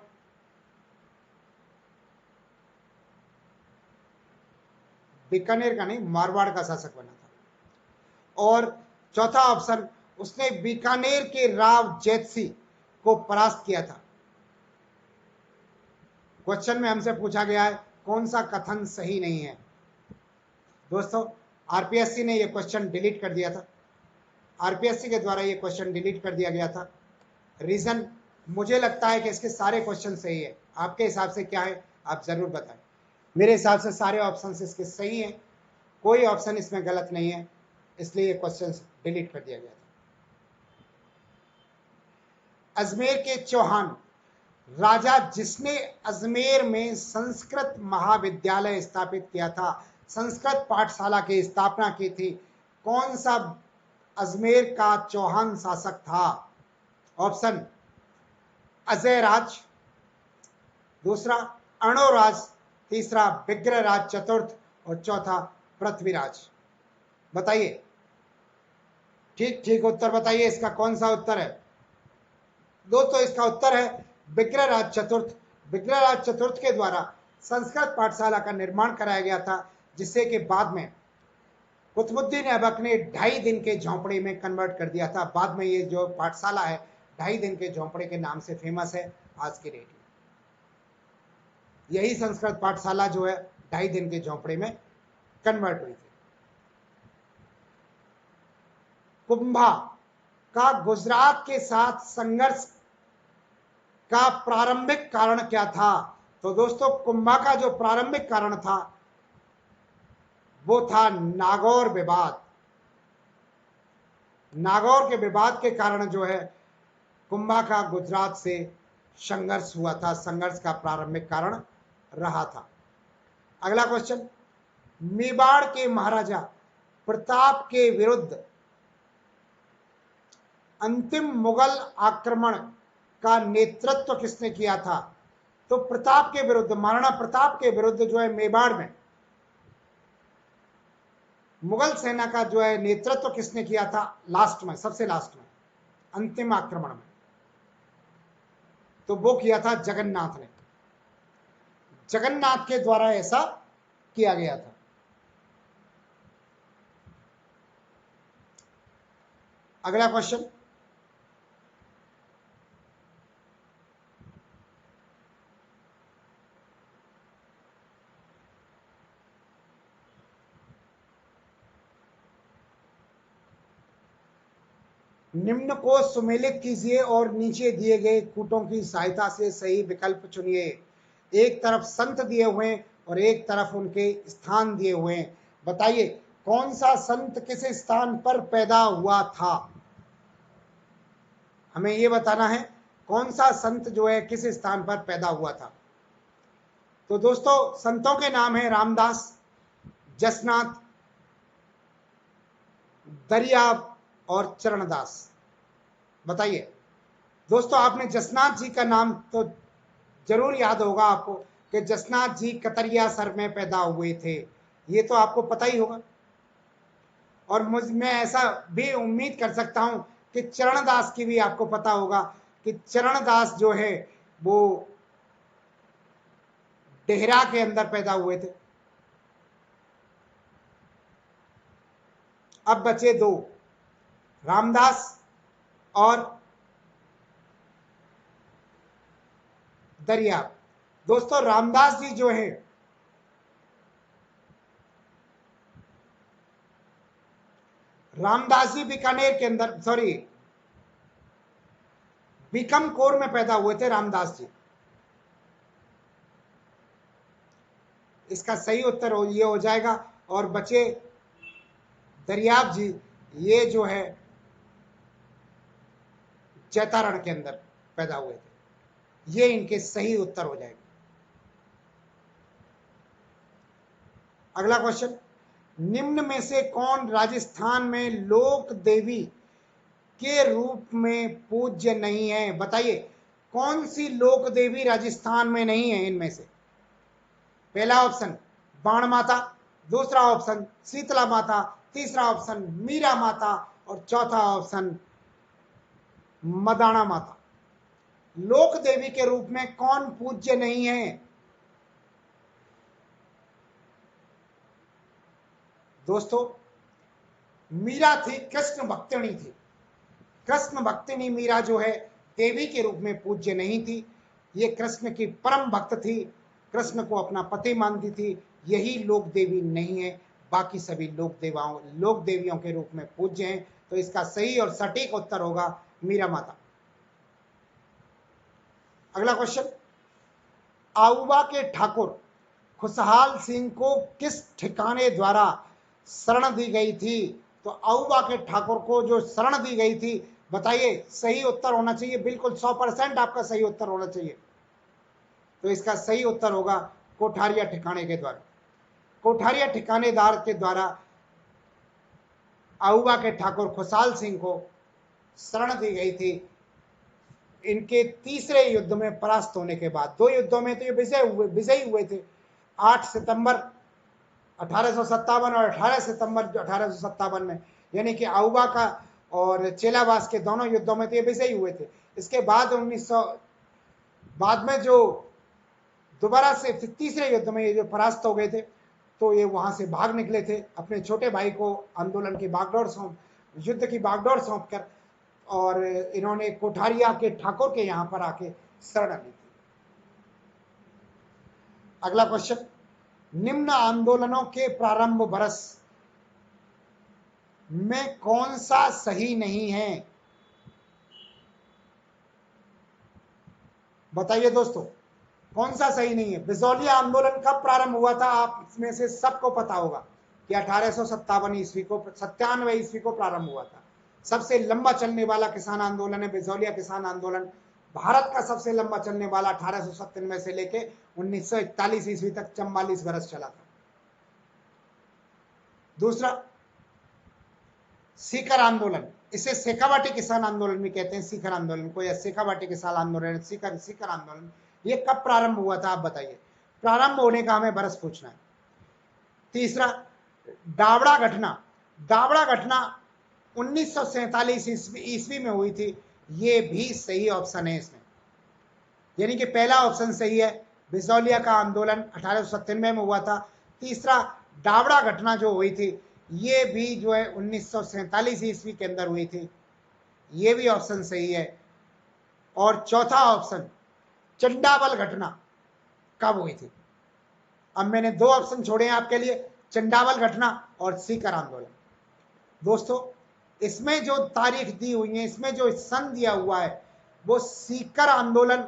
बीकानेर का नहीं, मारवाड़ का शासक बना था। और चौथा ऑप्शन, उसने बीकानेर के राव जैतसी को परास्त किया था। क्वेश्चन में हमसे पूछा गया है कौन सा कथन सही नहीं है। दोस्तों, आरपीएससी ने यह क्वेश्चन डिलीट कर दिया था, आरपीएससी के द्वारा यह क्वेश्चन डिलीट कर दिया गया था। रीजन, मुझे लगता है कि इसके सारे क्वेश्चन सही है। आपके हिसाब से क्या है, आप जरूर बताएं। मेरे हिसाब से सारे ऑप्शन इसके सही हैं, कोई ऑप्शन इसमें गलत नहीं है, इसलिए ये क्वेश्चन डिलीट कर दिया गया था। अजमेर के चौहान राजा जिसने अजमेर में संस्कृत महाविद्यालय स्थापित किया था, संस्कृत पाठशाला की स्थापना की थी, कौन सा अजमेर का चौहान शासक था? ऑप्शन, अजयराज, दूसरा अणोराज, तीसरा विग्रहराज चतुर्थ और चौथा पृथ्वीराज। बताइए, ठीक ठीक उत्तर बताइए, इसका कौन सा उत्तर है? दोस्तों, इसका उत्तर है विग्रहराज चतुर्थ। विग्रहराज चतुर्थ के द्वारा संस्कृत पाठशाला का निर्माण कराया गया था, जिससे कि बाद में कुतुबुद्दीन ऐबक ने 2.5 दिन के झोंपड़े में कन्वर्ट कर दिया था। बाद में ये जो पाठशाला है 2.5 दिन के झोंपड़े के नाम से फेमस है आज की डेट में। यही संस्कृत पाठशाला जो है 2.5 दिन के झोंपड़े में कन्वर्ट हुई थी। कुंभा का गुजरात के साथ संघर्ष का प्रारंभिक कारण क्या था? तो दोस्तों, कुंभा का जो प्रारंभिक कारण था वो था नागौर विवाद। नागौर के विवाद के कारण जो है कुंभा का गुजरात से संघर्ष हुआ था, संघर्ष का प्रारंभिक कारण रहा था। अगला क्वेश्चन, मेवाड़ के महाराजा प्रताप के विरुद्ध अंतिम मुगल आक्रमण का नेतृत्व किसने किया था? तो प्रताप के विरुद्ध, महाराणा प्रताप के विरुद्ध जो है मेवाड़ में मुगल सेना का जो है नेतृत्व किसने किया था? लास्ट में, सबसे लास्ट में, अंतिम आक्रमण में, तो वो किया था जगन्नाथ ने। जगन्नाथ के द्वारा ऐसा किया गया था। अगला क्वेश्चन, निम्न को सुमेलित कीजिए और नीचे दिए गए कूटों की सहायता से सही विकल्प चुनिए। एक तरफ संत दिए हुए हैं और एक तरफ उनके स्थान दिए हुए हैं। बताइए, कौन सा संत किस स्थान पर पैदा हुआ था? हमें यह बताना है, कौन सा संत जो है किस स्थान पर पैदा हुआ था। तो दोस्तों, संतों के नाम है रामदास, जसनाथ, दरियाब और चरणदास। बताइए दोस्तों, आपने जसनाथ जी का नाम तो जरूर याद होगा आपको कि जसनाथ जी कतरिया सर में पैदा हुए थे, ये तो आपको पता ही होगा। और मैं ऐसा भी उम्मीद कर सकता हूं कि चरणदास की भी आपको पता होगा कि चरणदास जो है वो डेहरा के अंदर पैदा हुए थे। अब बचे दो, रामदास और दरिया। दोस्तों, रामदास जी जो है रामदास जी बीकानेर के अंदर, सॉरी, बीकमकोर में पैदा हुए थे रामदास जी। इसका सही उत्तर ये हो जाएगा। और बचे दरियाब जी, ये जो है जैतारण के अंदर पैदा हुए थे। ये इनके सही उत्तर हो जाएगा। अगला क्वेश्चन, निम्न में से कौन राजस्थान में लोक देवी के रूप में पूज्य नहीं है? बताइए कौन सी लोक देवी राजस्थान में नहीं है इनमें से? पहला ऑप्शन बाण माता, दूसरा ऑप्शन शीतला माता, तीसरा ऑप्शन मीरा माता और चौथा ऑप्शन मदाना माता। लोक देवी के रूप में कौन पूज्य नहीं है? दोस्तों मीरा थी, कृष्ण भक्तिनी थी। कृष्ण भक्तिनी मीरा जो है देवी के रूप में पूज्य नहीं थी। ये कृष्ण की परम भक्त थी, कृष्ण को अपना पति मानती थी। यही लोक देवी नहीं है, बाकी सभी लोक देवियों के रूप में पूज्य हैं। तो इसका सही और सटीक उत्तर होगा मीरा माता। अगला क्वेश्चन, आऊबा के ठाकुर खुशहाल सिंह को किस ठिकाने द्वारा शरण दी गई थी? तो आऊबा के ठाकुर को जो शरण दी गई थी, बताइए सही उत्तर होना चाहिए, बिल्कुल 100% आपका सही उत्तर होना चाहिए। तो इसका सही उत्तर होगा कोठारिया ठिकाने के द्वारा। कोठारिया ठिकानेदार के द्वारा आऊबा के ठाकुर खुशहाल सिंह को शरण दी गई थी। इनके तीसरे युद्ध में परास्त होने के बाद, दो युद्धों में तो ये विजयी हुए थे। 8 सितंबर 1857 और 18 सितंबर 1857 में, यानी कि आऊबा का और चेलावास के दोनों युद्धों में तो ये विजयी हुए थे। इसके बाद 1900 बाद में जो दोबारा से तीसरे युद्ध में ये जो परास्त हो गए थे, तो ये वहां से भाग निकले थे, अपने छोटे भाई को आंदोलन की बागडोर सौंप, युद्ध की बागडोर सौंप कर, और इन्होंने कोठारिया के ठाकुर के यहां पर आके शरण ली थी। अगला क्वेश्चन, निम्न आंदोलनों के प्रारंभ वर्ष में कौन सा सही नहीं है? बताइए दोस्तों कौन सा सही नहीं है? बिजौलिया आंदोलन कब प्रारंभ हुआ था? आप में से सबको पता होगा कि 1857 ईस्वी को, 97 ईस्वी को प्रारंभ हुआ था। सबसे लंबा चलने वाला किसान आंदोलन है बिजौलिया किसान आंदोलन। भारत का सबसे लंबा चलने वाला 1897 से लेके 1941 ईस्वी तक 44 वर्ष चला था। दूसरा सीकर आंदोलन, इसे शेखावाटी किसान आंदोलन भी कहते हैं, सीकर आंदोलन को, या शेखावाटी किसान आंदोलन, सीकर आंदोलन, ये कब प्रारंभ हुआ था? आप बताइए, प्रारंभ होने का हमें वर्ष पूछना है। तीसरा दावड़ा घटना, दावड़ा घटना 1947 ईस्वी में हुई थी। ये भी सही ऑप्शन है इसमें, यानी कि पहला ऑप्शन सही है, बिजौलिया का आंदोलन 1897 में हुआ था। तीसरा दावड़ा घटना जो हुई थी, ये भी जो है 1947 ईस्वी के अंदर हुई थी, ये भी ऑप्शन सही है। और चौथा ऑप्शन चंडावल घटना कब हुई थी? अब मैंने दो ऑप्शन छोड़े हैं आपके लिए, चंडावल घटना और सीकर आंदोलन। दोस्तों इसमें जो तारीख दी हुई है, इसमें जो सन दिया हुआ है, वो सीकर आंदोलन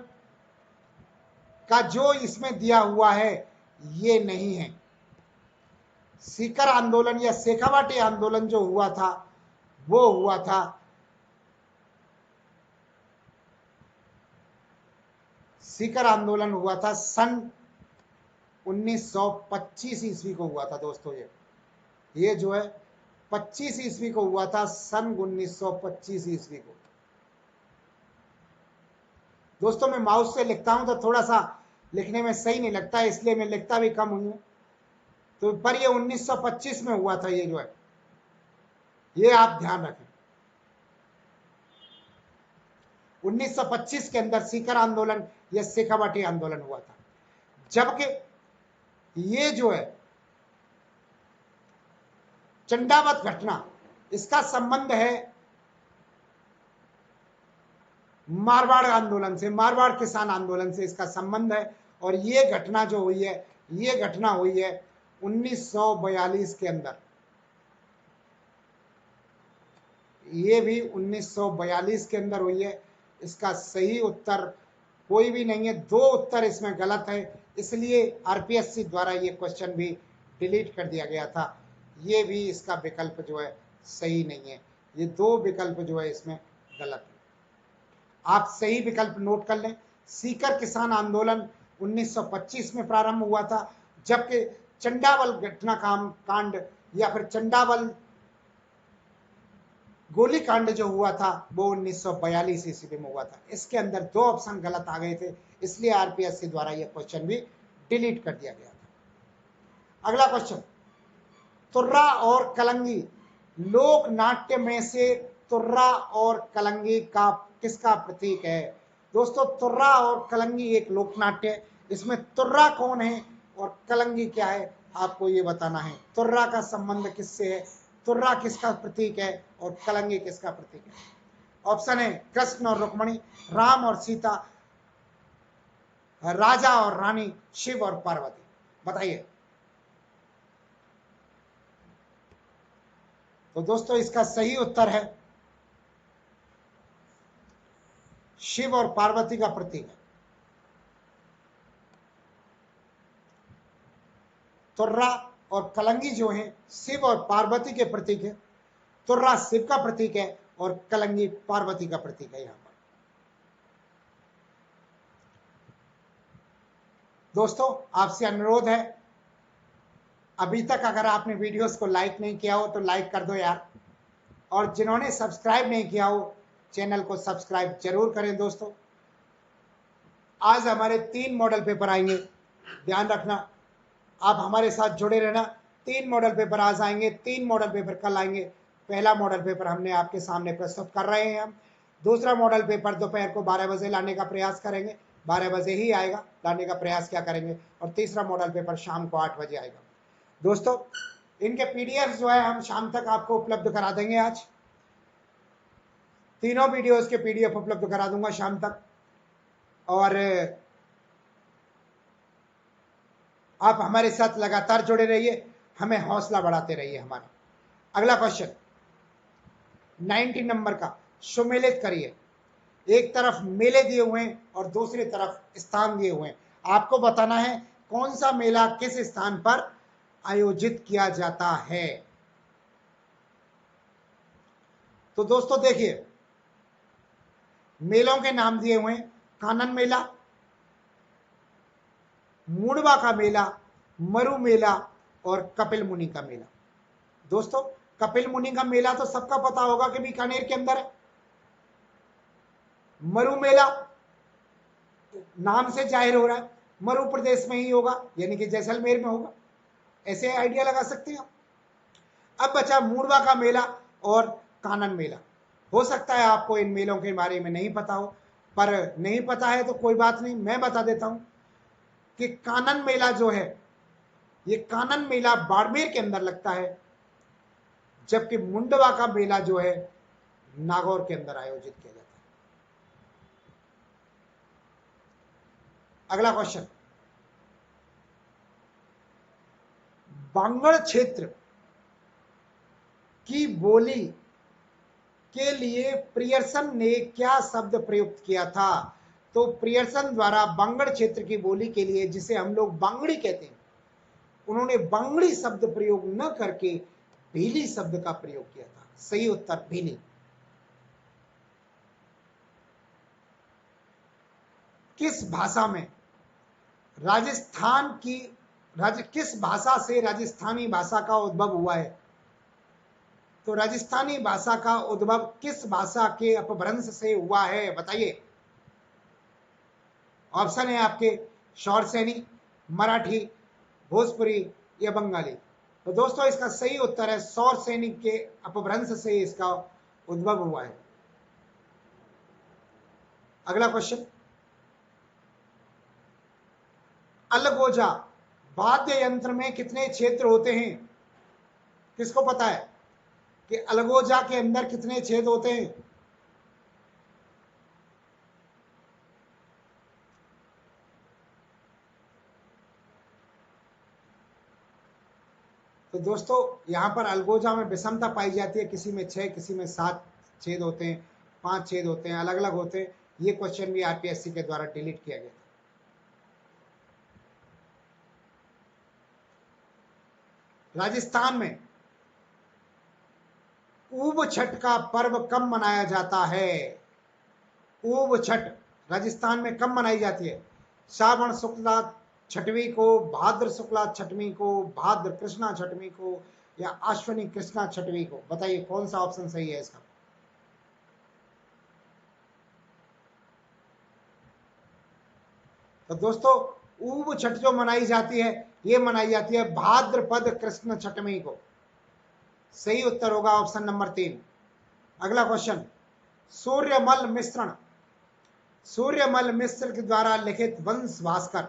का जो इसमें दिया हुआ है ये नहीं है। सीकर आंदोलन या शेखावाटी आंदोलन जो हुआ था, वो हुआ था सीकर आंदोलन हुआ था सन 1925 ईस्वी को हुआ था। दोस्तों ये जो है 25 ईस्वी को हुआ था, सन 1925 ईस्वी को। दोस्तों मैं माउस से लिखता हूं तो थोड़ा सा लिखने में सही नहीं लगता, इसलिए मैं लिखता भी कम हूं। तो पर ये 1925 में हुआ था, ये जो है, ये आप ध्यान रखें। 1925 के अंदर सीकर आंदोलन या शेखावाटी आंदोलन हुआ था। जबकि ये जो है चंडावत घटना, इसका संबंध है मारवाड़ आंदोलन से, मारवाड़ किसान आंदोलन से इसका संबंध है। और ये घटना जो हुई है, ये घटना हुई है 1942 के अंदर, ये भी 1942 के अंदर हुई है। इसका सही उत्तर कोई भी नहीं है, दो उत्तर इसमें गलत है, इसलिए आरपीएससी द्वारा ये क्वेश्चन भी डिलीट कर दिया गया था। ये भी इसका विकल्प जो है सही नहीं है, ये दो विकल्प जो है इसमें गलत है। आप सही विकल्प नोट कर लें। सीकर किसान आंदोलन 1925 में प्रारंभ हुआ था, जबकि चंडावल घटना कांड या फिर चंडावल गोलीकांड जो हुआ था वो 1942 ईस्वी में हुआ था। इसके अंदर दो ऑप्शन गलत आ गए थे, इसलिए आरपीएससी द्वारा यह क्वेश्चन भी डिलीट कर दिया गया था। अगला क्वेश्चन, तुर्रा और कलंगी लोक नाट्य में से तुर्रा और कलंगी का किसका प्रतीक है? दोस्तों, तुर्रा और कलंगी एक लोक नाट्य है। इसमें तुर्रा कौन है और कलंगी क्या है, आपको ये बताना है। तुर्रा का संबंध किससे है, तुर्रा किसका प्रतीक है और कलंगी किसका प्रतीक है? ऑप्शन है कृष्ण और रुक्मणी, राम और सीता, राजा और रानी, शिव और पार्वती। बताइए। तो दोस्तों, इसका सही उत्तर है शिव और पार्वती का प्रतीक है। तुर्रा और कलंगी जो है शिव और पार्वती के प्रतीक है। तुर्रा शिव का प्रतीक है और कलंगी पार्वती का प्रतीक है। यहां पर दोस्तों, आपसे अनुरोध है, अभी तक अगर आपने वीडियोस को लाइक नहीं किया हो तो लाइक कर दो यार, और जिन्होंने सब्सक्राइब नहीं किया हो चैनल को सब्सक्राइब जरूर करें। दोस्तों, आज हमारे 3 मॉडल पेपर आएंगे, ध्यान रखना, आप हमारे साथ जुड़े रहना। 3 मॉडल पेपर आज आएंगे, 3 मॉडल पेपर कल आएंगे। पहला मॉडल पेपर हमने आपके सामने प्रस्तुत कर रहे हैं हम। दूसरा मॉडल पेपर दोपहर को 12 बजे लाने का प्रयास करेंगे, 12 बजे ही आएगा, लाने का प्रयास क्या करेंगे। और तीसरा मॉडल पेपर शाम को 8 बजे आएगा। दोस्तों, इनके पीडीएफ जो है हम शाम तक आपको उपलब्ध करा देंगे। आज तीनों वीडियोस के पीडीएफ उपलब्ध करा दूंगा शाम तक, और आप हमारे साथ लगातार जुड़े रहिए, हमें हौसला बढ़ाते रहिए हमारा। अगला क्वेश्चन 19 नंबर का, सुमेलित करिए। एक तरफ मेले दिए हुए हैं और दूसरी तरफ स्थान दिए हुए हैं। आपको बताना है कौन सा मेला किस स्थान पर आयोजित किया जाता है। तो दोस्तों देखिए, मेलों के नाम दिए हुए हैं, कानन मेला, मूडवा का मेला, मरु मेला और कपिल मुनि का मेला। दोस्तों, कपिल मुनि का मेला तो सबका पता होगा कि बीकानेर के अंदर है। मरु मेला नाम से जाहिर हो रहा है मरु प्रदेश में ही होगा, यानी कि जैसलमेर में होगा, ऐसे आइडिया लगा सकते हैं। अब बचा मूडवा का मेला और कानन मेला। हो सकता है आपको इन मेलों के बारे में नहीं पता हो, पर नहीं पता है तो कोई बात नहीं, मैं बता देता हूं कि कानन मेला जो है, ये कानन मेला बाड़मेर के अंदर लगता है, जबकि मुंडवा का मेला जो है नागौर के अंदर आयोजित किया जाता है। अगला क्वेश्चन, बांगड़ क्षेत्र की बोली के लिए प्रियर्सन ने क्या शब्द प्रयुक्त किया था? तो प्रियर्सन द्वारा बांगड़ क्षेत्र की बोली के लिए, जिसे हम लोग बांगड़ी कहते हैं, उन्होंने बांगड़ी शब्द प्रयोग न करके भीली शब्द का प्रयोग किया था। सही उत्तर भीली। किस भाषा में राजस्थान की किस भाषा से राजस्थानी भाषा का उद्भव हुआ है? तो राजस्थानी भाषा का उद्भव किस भाषा के अपभ्रंश से हुआ है, बताइए। ऑप्शन है आपके शौरसेनी, मराठी, भोजपुरी या बंगाली। तो दोस्तों, इसका सही उत्तर है शौरसेनी के अपभ्रंश से इसका उद्भव हुआ है। अगला क्वेश्चन, अलगोजा वाद्य यंत्र में कितने क्षेत्र होते हैं? किसको पता है कि अलगोजा के अंदर कितने छेद होते हैं? तो दोस्तों, यहां पर अलगोजा में विषमता पाई जाती है, किसी में 6, किसी में 7 छेद होते हैं, 5 छेद होते हैं, अलग अलग होते हैं। ये क्वेश्चन भी आरपीएससी के द्वारा डिलीट किया गया था। राजस्थान में ऊब छठ का पर्व कब मनाया जाता है? ऊब छठ राजस्थान में कब मनाई जाती है? श्रावण शुक्ला छठवीं को, भाद्र शुक्ला छठवीं को, भाद्र कृष्णा छठवीं को, या अश्विनी कृष्णा छठवीं को? बताइए कौन सा ऑप्शन सही है इसका? तो दोस्तों ऊब छठ जो मनाई जाती है, ये मनाई जाती है भाद्रपद कृष्ण छठवीं को। सही उत्तर होगा ऑप्शन नंबर 3। अगला क्वेश्चन, सूर्यमल मिश्रण, सूर्यमल मिश्र के द्वारा लिखित वंश भास्कर,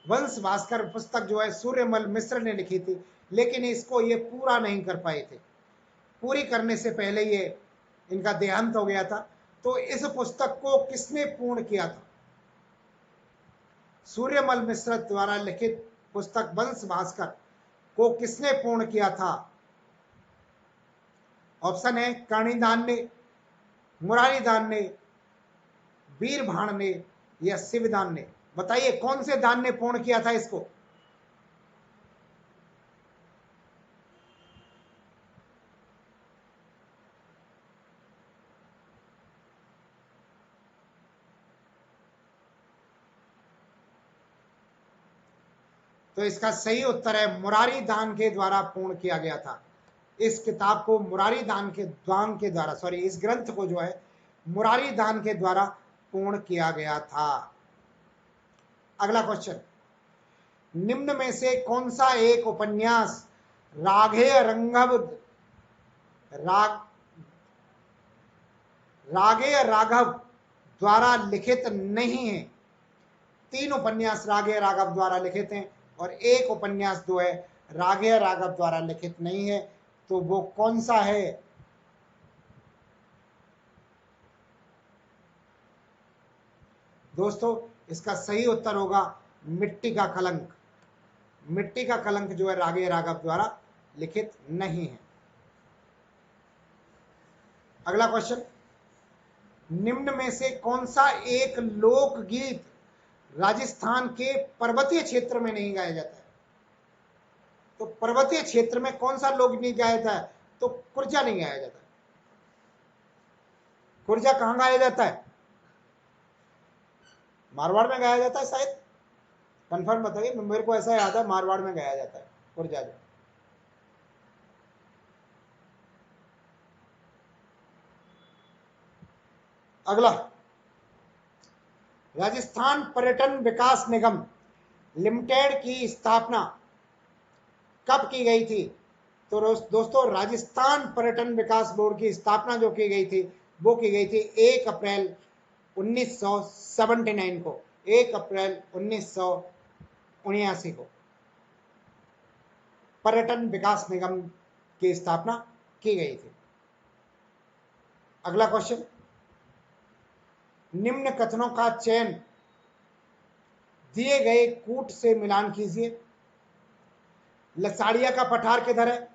वंश भास्कर पुस्तक जो है सूर्यमल मिश्र ने लिखी थी, लेकिन इसको ये पूरा नहीं कर पाए थे। पूरी करने से पहले ये इनका देहांत हो गया था। तो इस पुस्तक को किसने पूर्ण किया था? सूर्यमल मिश्र द्वारा लिखित पुस्तक वंश भास्कर को किसने पूर्ण किया था? ऑप्शन है कर्णिदान ने, मुरारीदान ने, वीरभाण ने या शिवदान ने। बताइए कौन से दान ने पूर्ण किया था इसको? तो इसका सही उत्तर है मुरारी दान के द्वारा पूर्ण किया गया था। इस किताब को मुरारी दान के द्वारा, सॉरी, इस ग्रंथ को जो है मुरारी दान के द्वारा पूर्ण किया गया था। अगला क्वेश्चन, निम्न में से कौन सा एक उपन्यास राघेय रंगव राग राघेय राघव द्वारा लिखित नहीं है? 3 उपन्यास राघेय राघव द्वारा लिखित हैं और एक उपन्यास जो है राघेय राघव द्वारा लिखित नहीं है। तो वो कौन सा है? दोस्तों इसका सही उत्तर होगा मिट्टी का कलंक। मिट्टी का कलंक जो है राघेय राघव द्वारा लिखित नहीं है। अगला क्वेश्चन, निम्न में से कौन सा एक लोकगीत राजस्थान के पर्वतीय क्षेत्र में नहीं गाया जाता है? तो पर्वतीय क्षेत्र में कौन सा लोकगीत गाया जाता है? तो कुर्जा नहीं गाया जाता। कुर्जा कहां गाया जाता है? मारवाड़ में गाया जाता है शायद, कंफर्म बताइए। मेरे को ऐसा याद है मारवाड़ में गाया जाता है कुर्जा जो। अगला, राजस्थान पर्यटन विकास निगम लिमिटेड की स्थापना कब की गई थी? तो दोस्तों राजस्थान पर्यटन विकास बोर्ड की स्थापना जो की गई थी वो की गई थी 1 अप्रैल 1979 को, 1 अप्रैल 1979 को पर्यटन विकास निगम की स्थापना की गई थी। अगला क्वेश्चन, निम्न कथनों का चयन दिए गए कूट से मिलान कीजिए। लसाड़िया का पठार किधर है?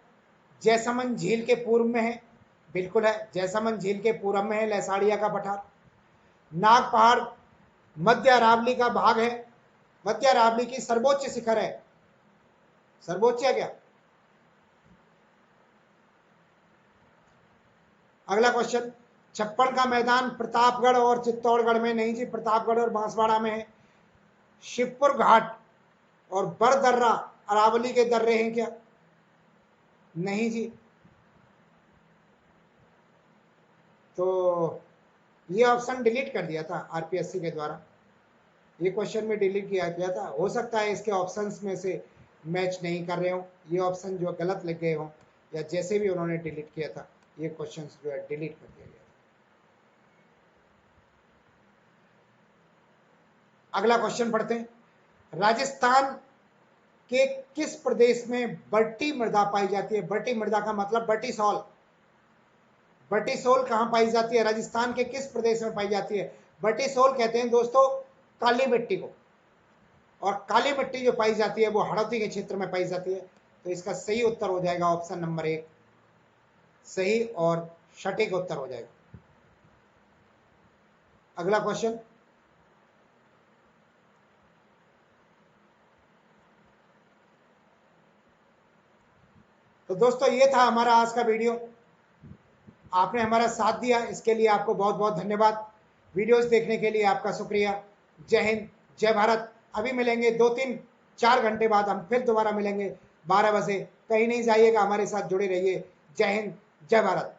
जैसमंद झील के पूर्व में है, बिल्कुल है, जैसमंद झील के पूर्व में है लसाड़िया का पठार। नाग पहाड़ मध्य अरावली का भाग है, मध्य अरावली की सर्वोच्च शिखर है, सर्वोच्च है क्या? अगला क्वेश्चन, छप्पन का मैदान प्रतापगढ़ और चित्तौड़गढ़ में नहीं जी, प्रतापगढ़ और बांसवाड़ा में है। शिवपुर घाट और बड़दर्रा अरावली के दर्रे हैं क्या? नहीं जी। तो ये ऑप्शन डिलीट कर दिया था आरपीएससी के द्वारा, ये क्वेश्चन में डिलीट किया गया था। हो सकता है इसके ऑप्शंस में से मैच नहीं कर रहे हो, ये ऑप्शन जो गलत लग गए हो, या जैसे भी उन्होंने डिलीट किया था ये क्वेश्चंस जो है डिलीट कर दिया गया। अगला क्वेश्चन पढ़ते हैं, राजस्थान के किस प्रदेश में बट्टी मृदा पाई जाती है? बट्टी मृदा का मतलब बट्टी सॉल। बट्टी सोल कहां पाई जाती है? राजस्थान के किस प्रदेश में पाई जाती है? बट्टी सोल कहते हैं दोस्तों काली मिट्टी को, और काली मिट्टी जो पाई जाती है वो हड़ौती के क्षेत्र में पाई जाती है। तो इसका सही उत्तर हो जाएगा ऑप्शन नंबर 1, सही और सटीक उत्तर हो जाएगा। अगला क्वेश्चन, तो दोस्तों ये था हमारा आज का वीडियो। आपने हमारा साथ दिया, इसके लिए आपको बहुत बहुत धन्यवाद। वीडियोस देखने के लिए आपका शुक्रिया। जय हिंद, जय भारत। अभी मिलेंगे 2-3-4 घंटे बाद, हम फिर दोबारा मिलेंगे 12 बजे। कहीं नहीं जाइएगा, हमारे साथ जुड़े रहिए। जय हिंद, जय भारत।